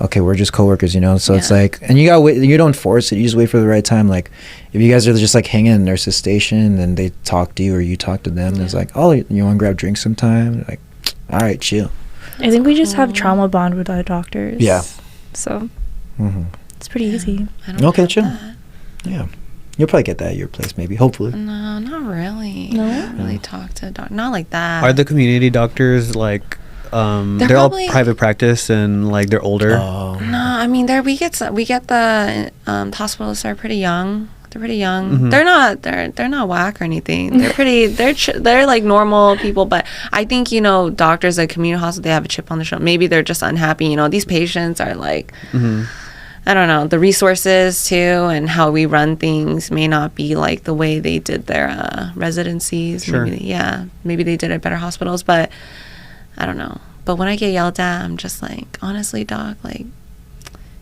okay, we're just coworkers, you know. So it's like, and you gotta wait. You don't force it. You just wait for the right time. Like, if you guys are just like hanging in the nurse's station, and they talk to you or you talk to them, it's like, oh, you want to grab drinks sometime? Like, all right, chill. I think we just have trauma bond with our doctors. Yeah. So it's pretty easy. I don't Okay, have chill. that. Yeah. You'll probably get that at your place, maybe. Hopefully. No, not really. No? I don't really talk to not like that. Are the community doctors like they're all probably- private practice and like they're older? Oh. No, I mean we get the hospitalists are pretty young. They're pretty young. They're not whack or anything. They're pretty. They're like normal people. But I think, you know, doctors at community hospital, they have a chip on the shoulder. Maybe they're just unhappy. You know, these patients are like, I don't know, the resources too and how we run things may not be like the way they did their residencies. Sure. Maybe they did at better hospitals, but I don't know. But when I get yelled at, I'm just like, honestly, doc, like,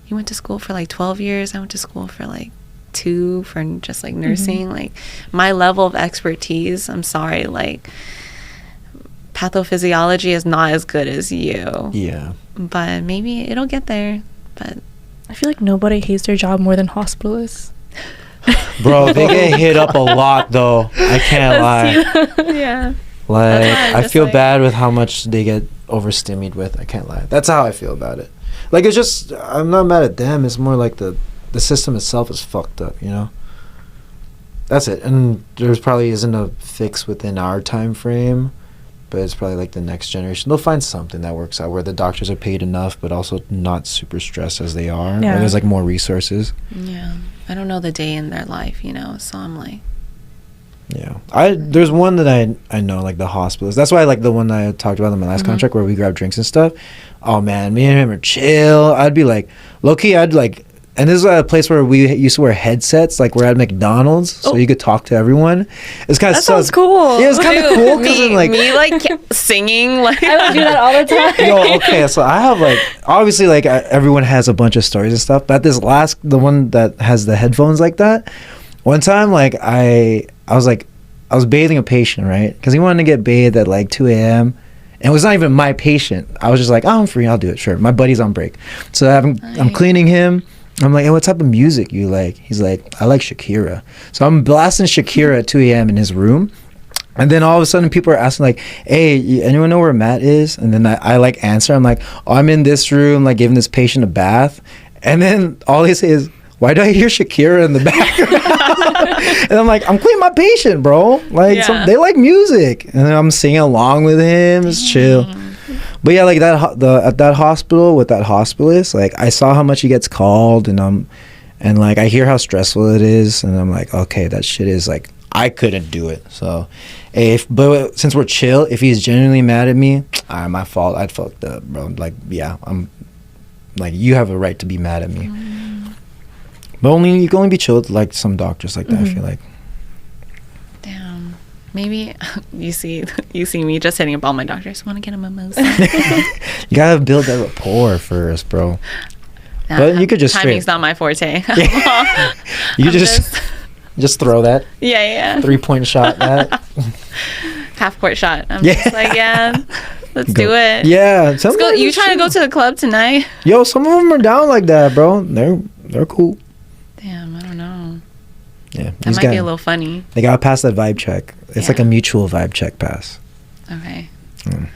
you went to school for like 12 years. I went to school for like 2 for just like nursing. Like, my level of expertise, I'm sorry, like, pathophysiology is not as good as you. Yeah. But maybe it'll get there. But I feel like nobody hates their job more than hospitalists. Bro, they get hit up a lot though. I can't lie. Yeah. Like, That's why I'm I just feel like- bad with how much they get overstimulated with. I can't lie. That's how I feel about it. Like, it's just, I'm not mad at them. It's more like the system itself is fucked up, you know? That's it. And there's probably isn't a fix within our time frame, but it's probably like the next generation. They'll find something that works out where the doctors are paid enough, but also not super stressed as they are. Yeah. Or there's like more resources. yeah, I don't know the day in their life, you know, so I'm like, Yeah, there's one that I know, like the hospitals. That's why I like the one that I talked about in my last contract where we grab drinks and stuff. Oh man, me and him are chill. I'd be like, low key, I'd like, and this is a place where we used to wear headsets, like we're at McDonald's, so you could talk to everyone. It's kind of That sounds cool. Yeah, it's kind of cool because me, like, me like singing like I would do that all the time. yo, okay, so I have like, obviously like everyone has a bunch of stories and stuff, but this last, the one that has the headphones like that, one time like I was bathing a patient, right? Because he wanted to get bathed at like 2 a.m. And it was not even my patient. I was just like, oh, I'm free. I'll do it. Sure. My buddy's on break. So I'm cleaning him. I'm like, hey, what type of music you like? He's like, I like Shakira. So I'm blasting Shakira at 2 a.m. in his room. And then all of a sudden people are asking like, hey, anyone know where Matt is? And then I like answer. I'm like, oh, I'm in this room, like giving this patient a bath. And then all they say is, why do I hear Shakira in the background? And I'm like, I'm cleaning my patient, bro. Like, they like music. And then I'm singing along with him. It's chill. But yeah, like at that hospital with that hospitalist, like I saw how much he gets called, and like I hear how stressful it is, and I'm like, okay, that shit is like, I couldn't do it. So, but since we're chill, if he's genuinely mad at me, my fault. I'd fucked up, bro. Like, yeah, I'm like, you have a right to be mad at me. But you can only be chill with like some doctors like that. I feel like. damn. Maybe you see me just hitting up all my doctors. Want to get a mimosa? You gotta build that rapport first, bro. But you could just timing's straight- not my forte. You just throw that yeah. 3-point shot. That Half court shot. I'm Yeah. just like, yeah, let's Go. do it. Yeah, Let's go. You trying to go to the club tonight? Yo, some of them are down like that, bro. They're cool. Damn, I don't know. Yeah, That might be a little funny. They gotta pass that vibe check. It's like Yeah. a mutual vibe check pass. Okay. Mm.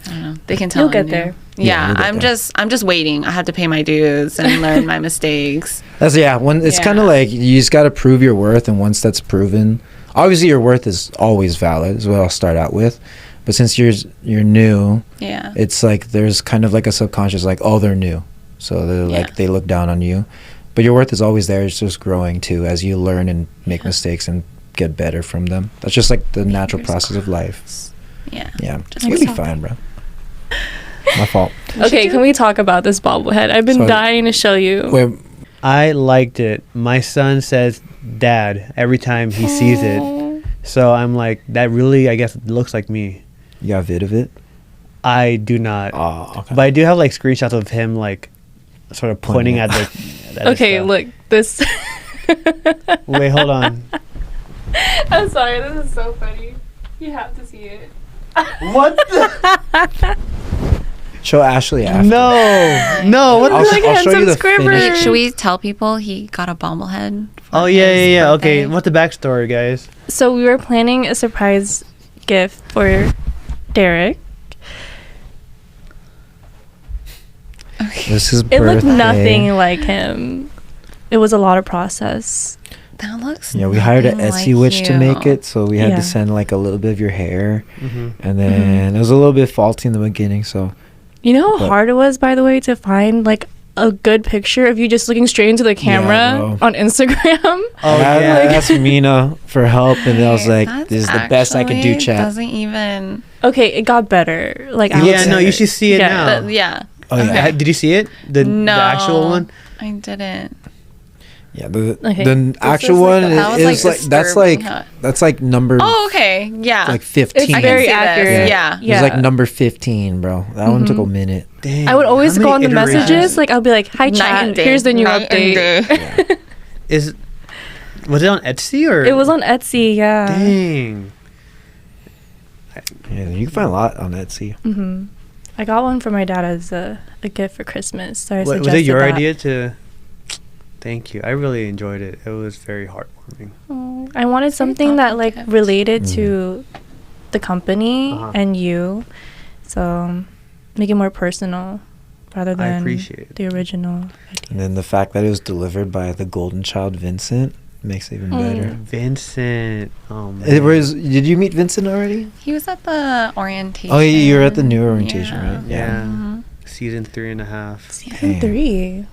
I don't know. They can tell. You'll get I'm new. there. Yeah, Yeah, you'll get I'm there. just waiting. I have to pay my dues and learn my mistakes. That's when it's Yeah. kind of like you just gotta prove your worth, and once that's proven, obviously your worth is always valid. Is what I'll start out with. But since you're new, Yeah. it's like there's kind of like a subconscious like, oh, they're new, so they're like Yeah. they look down on you. But your worth is always there. It's just growing too as you learn and make mistakes and get better from them. That's just like the natural Fingers process of life. crossed. Yeah. Yeah, Just you'll be what's up. fine, bro. My fault. Okay, can we talk about this bobblehead? I've been So- dying to show you. Wait, I liked it. My son says "Dad" every time he sees it. So I'm like, that really, I guess, looks like me. you got a vid of it? I do not. Oh, okay. But I do have like screenshots of him like sort of pointing at the That is Okay, tough. look, this. Wait, hold on. I'm sorry, this is so funny. You have to see it. What the? Show Ashley after. No. What I'll, the? like I'll show you handsome the squibber. finish. Should we tell people he got a bobblehead? for Oh, his yeah. birthday? Okay, what's the backstory, guys? So we were planning a surprise gift for Derek. This is It looked birthday. nothing like him. It was a lot of process. That looks. Yeah, we hired an nothing Etsy like witch to make you. it, so we had Yeah. to send like a little bit of your hair, Mm-hmm. and then it was a little bit faulty in the beginning. So You know how But- hard it was, by the way, to find like a good picture of you just looking straight into the camera bro. on Instagram? Oh, I yeah. asked Mina for help, and then I was like, That's "This is the best I can do, actually chat." Doesn't even. Okay, it got better. Like You Yeah, look no, at you it. should see it Yeah. now. Yeah. Oh yeah, Okay. Did you see it? The actual one? I didn't. yeah. The Okay. the actual is like one that was, is like, like that's like disturbing, huh? that's like number Oh, okay. Yeah. like 15. It's I can very see this. accurate. Yeah. It was like number 15, bro. That one took a minute. Dang, I would always how go on many the iterations? messages. Like I'll be like, "Hi Night chat, and day. here's the new Night and update." day. Was it on Etsy or? It was on Etsy, yeah. Dang. Yeah, you can find a lot on Etsy. hmm I got one for my dad as a gift for Christmas. So I Was suggested it your that. idea to? Thank you. I really enjoyed it. It was very heartwarming. Oh, I wanted something that like gift. related to the company Uh-huh. and you, so make it more personal rather I than appreciate it. the original And idea. then the fact that it was delivered by the golden child Vincent makes it even better. Vincent. Oh man. It was. Did you meet Vincent already? He was at the orientation. Oh, you were at the new orientation, Yeah. right? Yeah. Mhm. Season 3.5. Season Damn. 3.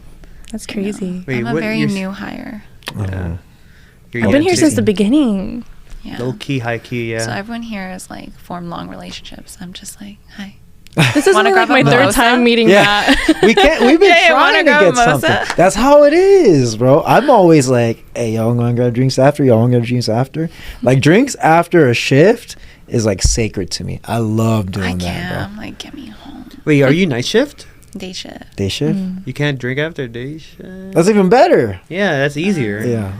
That's crazy. Wait, I'm a what very year's- new hire. Uh-huh. Yeah. You're I've yet been here to- since the beginning. Yeah. Low key, high key, yeah. So everyone here is like formed long relationships. I'm just like, hi. This is Wanna only like grab my a third mimosa? time meeting Yeah. Matt. We've been Yeah, trying to wanna grab get mimosa? something. That's how it is, bro. I'm always like, hey, y'all want to grab drinks after? Y'all want to grab drinks after? Like, drinks after a shift is like sacred to me. I love doing I that, can't. bro. I'm like, get me home. Wait, are you night shift? Day shift. Day shift? You can't drink after day shift? That's even better. Yeah, that's easier. Yeah.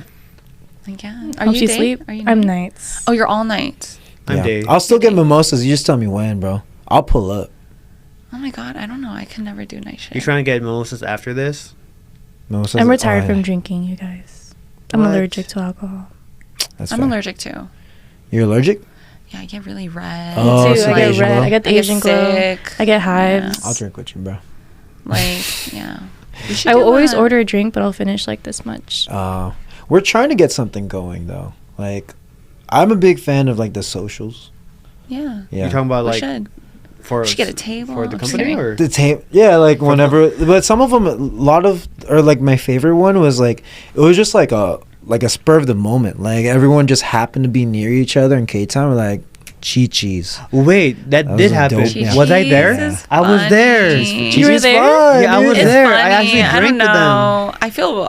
Like, yeah. Are Hope you you day? sleep. Are you I'm night? nights. Oh, you're all night. I'm Yeah. day. I'll still get mimosas. You just tell me when, bro. I'll pull up. Oh my god, I don't know. I can never do night shift. You trying to get mimosas after this? Mimosas I'm are retired fine. from drinking, you guys. I'm What? allergic to alcohol. That's I'm fair. allergic too. You're allergic? Yeah, I get really red. Oh, Me too. so I the get Asian red. glow? I get the I get Asian glow. sick. I get hives. I'll drink with you, bro. Like, yeah. We should I will do always a- order a drink, but I'll finish like this much. We're trying to get something going, though. Like, I'm a big fan of, like, the socials. Yeah. Yeah. You're talking about We like should. for We should get a table. for the I'm just company kidding. or The tape, yeah, like whenever, but some of them, a lot of, or like my favorite one was like, it was just like a spur of the moment. Like everyone just happened to be near each other in K-Town. We're like, Chi-Chi's. wait, that That did was a happen. dope- yeah. Was I there? Chi-Chi's is I was there. funny. You were there? Yeah, I was It's there. funny. I actually I drank don't with them. know.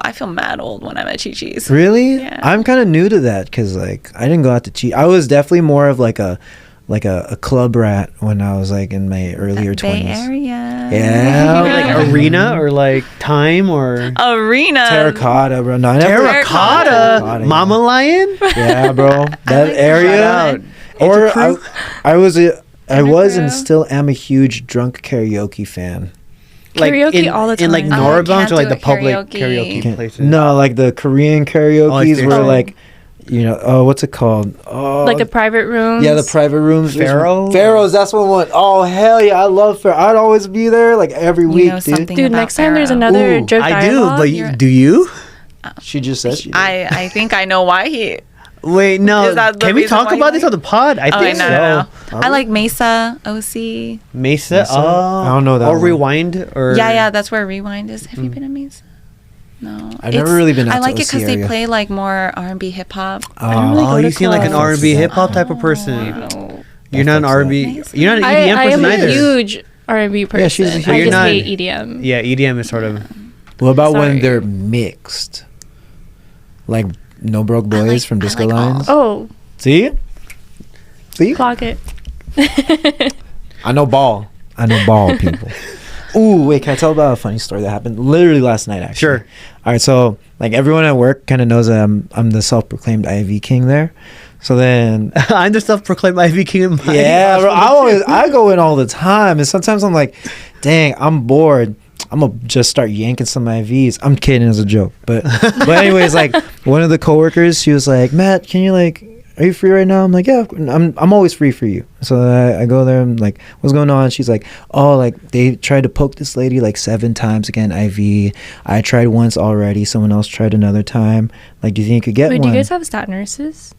I feel mad old when I'm at Chi-Chi's. Really? Yeah. I'm kind of new to that because like I didn't go out to Chi. I was definitely more of like a club rat when I was like in my earlier That Bay 20s. Area. Yeah. Like arena or like time or Arena. Terracotta, bro. No, I never. terracotta, Terracotta, Mama yeah. Lion. Yeah, bro. That like area. Shout out. Or It's a crew. I was and crew. still am a huge drunk karaoke fan. Karaoke in, all the in like time. Norabunks can't or like do the public karaoke. karaoke places. No, like the Korean karaoke's there's where some. like, you know, what's it called? Oh, Like the private rooms. yeah, the private rooms. Pharaoh? Pharaoh's. That's one. Oh hell yeah, I love Pharaoh. I'd always be there like every You week, know dude. something Dude, about next time there's Pharaoh. another Ooh, drip I do, dialogue. but You're- do you? She just said she did. I think I know why he. Wait, no. Is that the Can we reason talk why you about this like- on the pod? I Oh, think no, so. no, no. Oh. I like Mesa, OC. Mesa. Mesa? Oh, I don't know that Or one. Rewind or Yeah, that's where Rewind is. Have you been to Mesa? No. I've never really been out I to like it OC because they area. play like more R&B hip hop. I don't really Oh, go you to seem like an clubs. R&B hip hop Oh. type of person. No. You're not an That's R&B. Mesa. You're not an I EDM am person a either. huge R&B person. Yeah, she's a huge- I You're just not- hate EDM. Yeah, EDM is sort of. What about Sorry. when they're mixed? Like No Broke Boys like- from I Disco like all. Lines? Oh, See? clock it. I know ball people. Ooh, wait, can I tell about a funny story that happened literally last night, actually? Sure. All right, so, like, everyone at work kind of knows that I'm the self-proclaimed IV king there. So then... I'm the self-proclaimed IV king in my Yeah, bro, I go in all the time. And sometimes I'm like, dang, I'm bored. I'm going to just start yanking some IVs. I'm kidding, as a joke. But anyways, like, one of the coworkers, she was like, Matt, can you, like... Are you free right now? I'm like, yeah, I'm always free for you. So I go there. I'm like, what's going on? She's like, oh, like they tried to poke this lady like 7 times again, IV. I tried once already. Someone else tried another time. Like, do you think you could get Wait, one? do you guys have stat nurses?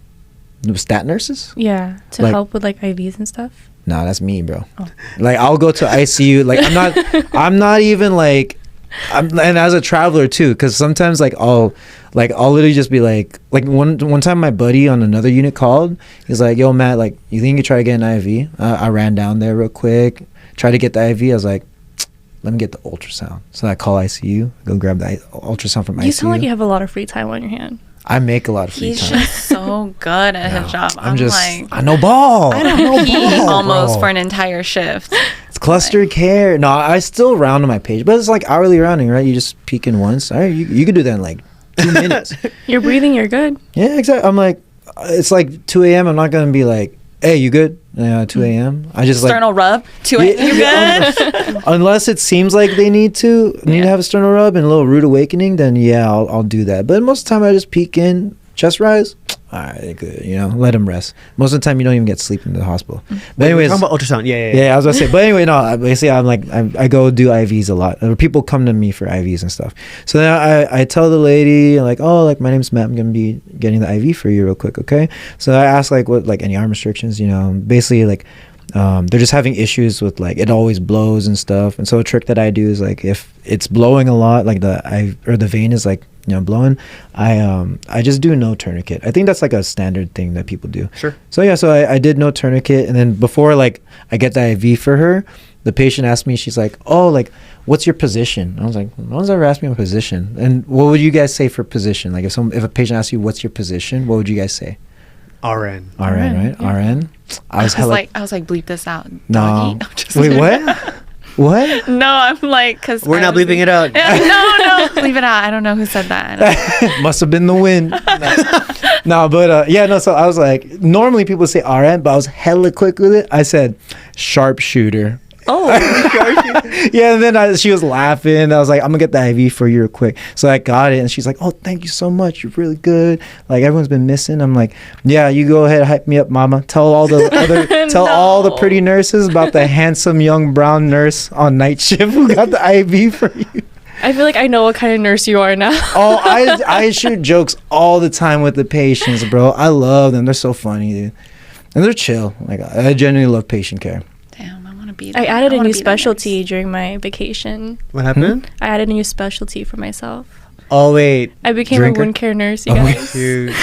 Stat nurses? Yeah, to Like- help with like IVs and stuff. Nah, that's me, bro. Oh. Like, I'll go to ICU. Like, I'm not even like, and as a traveler too, because sometimes like I'll literally just be like one time my buddy on another unit called. He's like, yo, Matt, like, you think you could try to get an IV? I ran down there real quick, tried to get the IV. I was like, let me get the ultrasound. So I call ICU, go grab the ultrasound from ICU. You sound like you have a lot of free time on your hand. I make a lot of free He's time. just so good at his job. I'm just like, I know ball. I know don't pee ball, almost bro. for an entire shift. It's cluster care. No, I still round on my page, but it's like hourly rounding, right? You just peek in once. All right, you could do that in like 2 minutes. You're breathing, you're good. Yeah, exactly. I'm like, it's like 2 a.m. I'm not gonna be like, hey, you good? 2 a.m. I just like Sternal rub. You good? unless it seems like they need to have a sternal rub and a little rude awakening, then yeah, I'll do that. But most of the time, I just peek in, chest rise. All right, good. Let them rest. Most of the time, you don't even get sleep in the hospital. But anyways, talking about ultrasound. Yeah. yeah, I was gonna say. But anyway, no. Basically, I'm like, I go do IVs a lot. People come to me for IVs and stuff. So then I tell the lady like, oh, like my name's Matt. I'm gonna be getting the IV for you real quick, okay? So I ask like what like any arm restrictions. Basically like. They're just having issues with like it always blows and stuff, and so a trick that I do is like if it's blowing a lot, like the vein is like blowing, I just do no tourniquet. I think that's like a standard thing that people do. Sure. So yeah, so I did no tourniquet, and then before like I get the IV for her, the patient asked me, she's like, oh, like what's your position? I was like, no one's ever asked me my position. And what would you guys say for position? Like if a patient asks you what's your position, what would you guys say? RN. RN, right? Yeah. RN. I was like, bleep this out. No. Doggy. I'm just Wait, what? What? No, I'm like, because We're not bleeping it out. No, leave it out. I don't know who said that. Must have been the wind. No, but yeah, no. So I was like, normally people say RN, but I was hella quick with it. I said sharpshooter. Oh, Yeah, and then she was laughing. I was like, I'm gonna get the IV for you real quick. So I got it, and she's like, oh, thank you so much. You're really good. Like everyone's been missing. I'm like, yeah, you go ahead, hype me up, mama. Tell all the pretty nurses about the handsome young brown nurse on night shift who got the IV for you. I feel like I know what kind of nurse you are now. Oh, I shoot jokes all the time with the patients, bro. I love them. They're so funny, dude. And they're chill. Like I genuinely love patient care. Damn, I want to be. I added a new specialty during my vacation. What happened? I added a new specialty for myself. Oh wait. I became Drinker? a wound care nurse, you guys. Dude.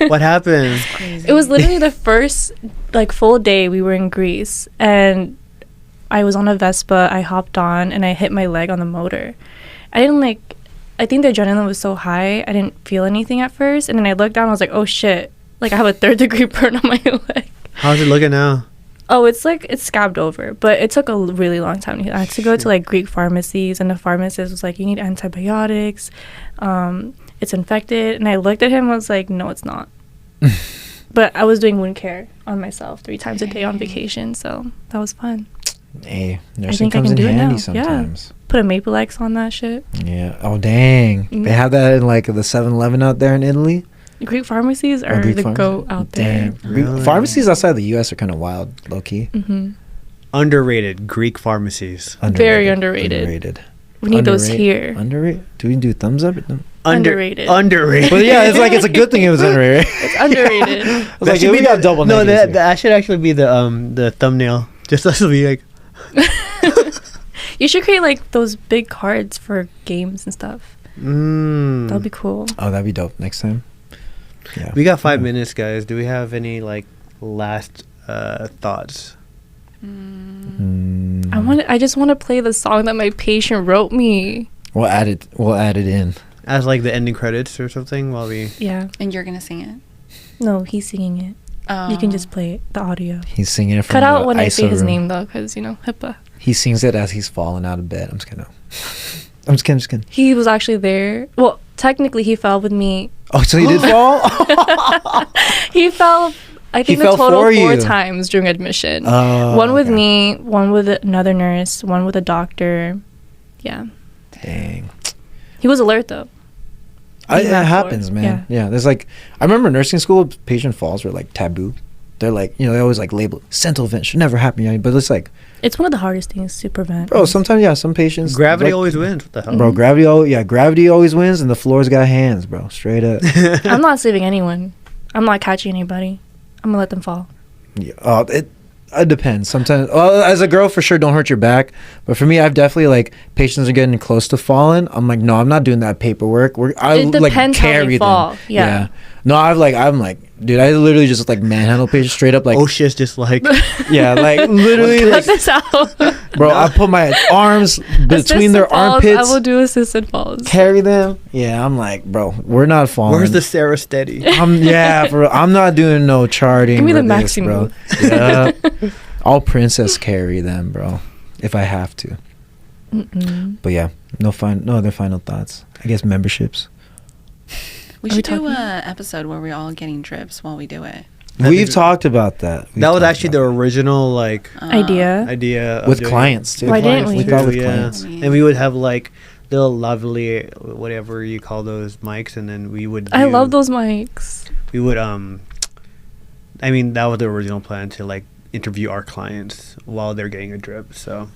What happened? It was literally the first like full day we were in Greece, and I was on a Vespa. I hopped on and I hit my leg on the motor. I think the adrenaline was so high, I didn't feel anything at first, and then I looked down, I was like, oh shit, like I have a 3rd-degree burn on my leg. How's it looking now? Oh, it's scabbed over, but it took a really long time. I had to go to like Greek pharmacies, and the pharmacist was like, you need antibiotics, it's infected, and I looked at him and was like, no, it's not. But I was doing wound care on myself 3 times a day on vacation, so that was fun. Hey, I nursing think I comes can in do it handy now. sometimes. Yeah. Put a Maple X on that shit. Yeah. Oh, dang. They have that in like the 7-Eleven out there in Italy. Greek pharmacies are Greek the pharmacy? go out there. Damn. Really? Pharmacies outside the U.S. are kind of wild, low key. Mm-hmm. Underrated Greek pharmacies. Very underrated. We need those here. Underrated? Do we do thumbs up? Underrated. Underrated. But yeah, it's like it's a good thing it was underrated. It's underrated. I was like, yeah, we got double No, negatives that should actually be the thumbnail. Just us to be like. You should create like those big cards for games and stuff. Mm. That'll be cool. Oh, that'd be dope next time. Yeah. We got 5 minutes, guys. Do we have any like last thoughts? I just want to play the song that my patient wrote me. We'll add it in. As like the ending credits or something while we. Yeah. And you're gonna sing it. No, he's singing it. You can just play it, the audio. He's singing it from Cut out the when I say ISO his room. name though, because HIPAA. He sings it as he's falling out of bed. I'm just kidding. I'm just kidding. He was actually there. Well, technically, he fell with me. Oh, so he did fall? He fell. I think He the fell total for 4 you. times during admission. Oh, One with okay. me, one with another nurse, one with a doctor. Yeah. Dang. He was alert though. It happens, man. Yeah. There's like, I remember nursing school, patient falls were like taboo. They're like, you know, they always like label sentinel event should never happen. You know, but it's like, It's one of the hardest things to prevent. bro, sometimes, yeah, some patients. Gravity like, always wins. What the hell? Bro, gravity always wins, and the floor's got hands, bro. Straight up. I'm not saving anyone. I'm not catching anybody. I'm gonna let them fall. Yeah, it depends. Sometimes, well, as a girl, for sure, don't hurt your back. But for me, I've definitely like patients are getting close to falling. I'm like, no, I'm not doing that paperwork. I It like depends how carry they fall. them. Yeah. No, I'm like, dude, I literally just like manhandle patients straight up, like, Oh shit's just like yeah, like literally, Cut like, this out. bro, I put my arms between their Assisted falls, armpits, I will do assisted falls. carry them. Yeah, I'm like, bro, we're not falling. where's the Sarah Steady? I'm not doing no charting. Give me the for this, bro. maximum. Yeah. I'll princess carry them, bro, if I have to. Mm-mm. But yeah, no other final thoughts. I guess memberships. We Are we should do talking- a episode where we're all getting drips while we do it. We've talked about that. That was actually the original like Idea. idea of with doing clients it. too. Why didn't Clients we? We thought too, with yeah. clients. And we would have like little lovely whatever you call those mics, and then we would. I do- love those mics. We would I mean, that was the original plan, to like interview our clients while they're getting a drip. So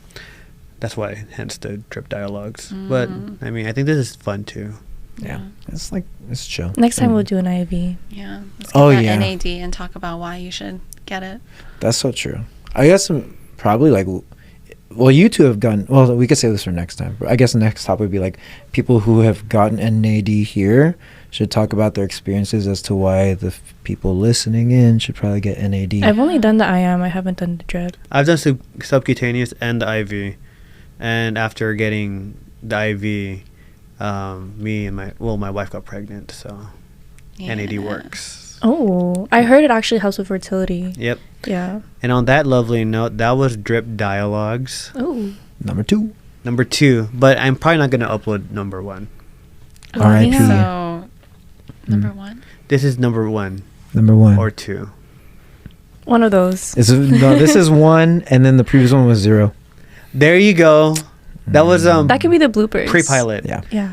that's why, hence the drip dialogues. But I mean, I think this is fun too. Yeah, it's like it's chill. Next time we'll do an IV. Yeah. Let's Oh, get that yeah. NAD and talk about why you should get it. That's so true. I guess probably like, well, you two have gotten. Well, we could say this for next time. But I guess the next topic would be like people who have gotten NAD here should talk about their experiences as to why the people listening in should probably get NAD. I've only done the IM. I haven't done the drip. I've done subcutaneous and the IV, and after getting the IV, me and my wife got pregnant, so NAD works. Oh, I heard it actually helps with fertility. Yep. Yeah. And on that lovely note, that was Drip Dialogues Oh. Number 2. number 2, but I'm probably not gonna upload number 1. R.I.P. So, number 1? This is number 1 Number 1. or 2. One of those. No, this is 1, and then the previous one was 0. There you go. That was That could be the bloopers. pre-pilot. Yeah. Yeah.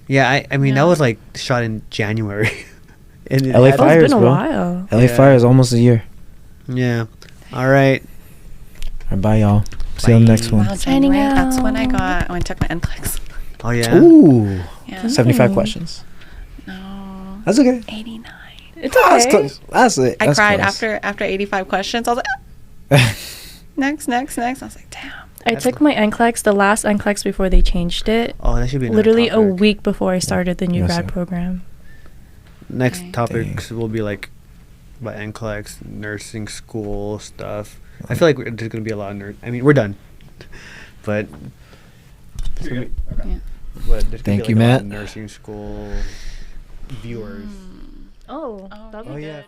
Yeah, I mean Yeah. that was like shot in January. And it LA had- Oh, Fires, it's been a bro. while. LA Yeah. Fire is almost a year. Yeah. All right. All right, bye, y'all. See you on the next Bye. one. Wow, Signing January. That's when I out. I took my NCLEX. Oh yeah. Ooh. Yeah. 75 Mm. questions. No. That's okay. 89. It's That's okay. close. That's it. I That's cried close. after 85 questions. I was like, "Ah." next. I was like, damn. I took my NCLEX, the last NCLEX before they changed it. Oh, that should be another Literally a topic. week before I started the new Yes, grad sir. program. Next Dang. topics will be like about NCLEX, nursing school stuff. I feel like there's gonna be a lot of I mean, we're done, but. It's gonna be- Yeah. But there's gonna Thank be, you, like, a lot Matt. of nursing school viewers. Oh, Oh, that'd Oh be yeah. good.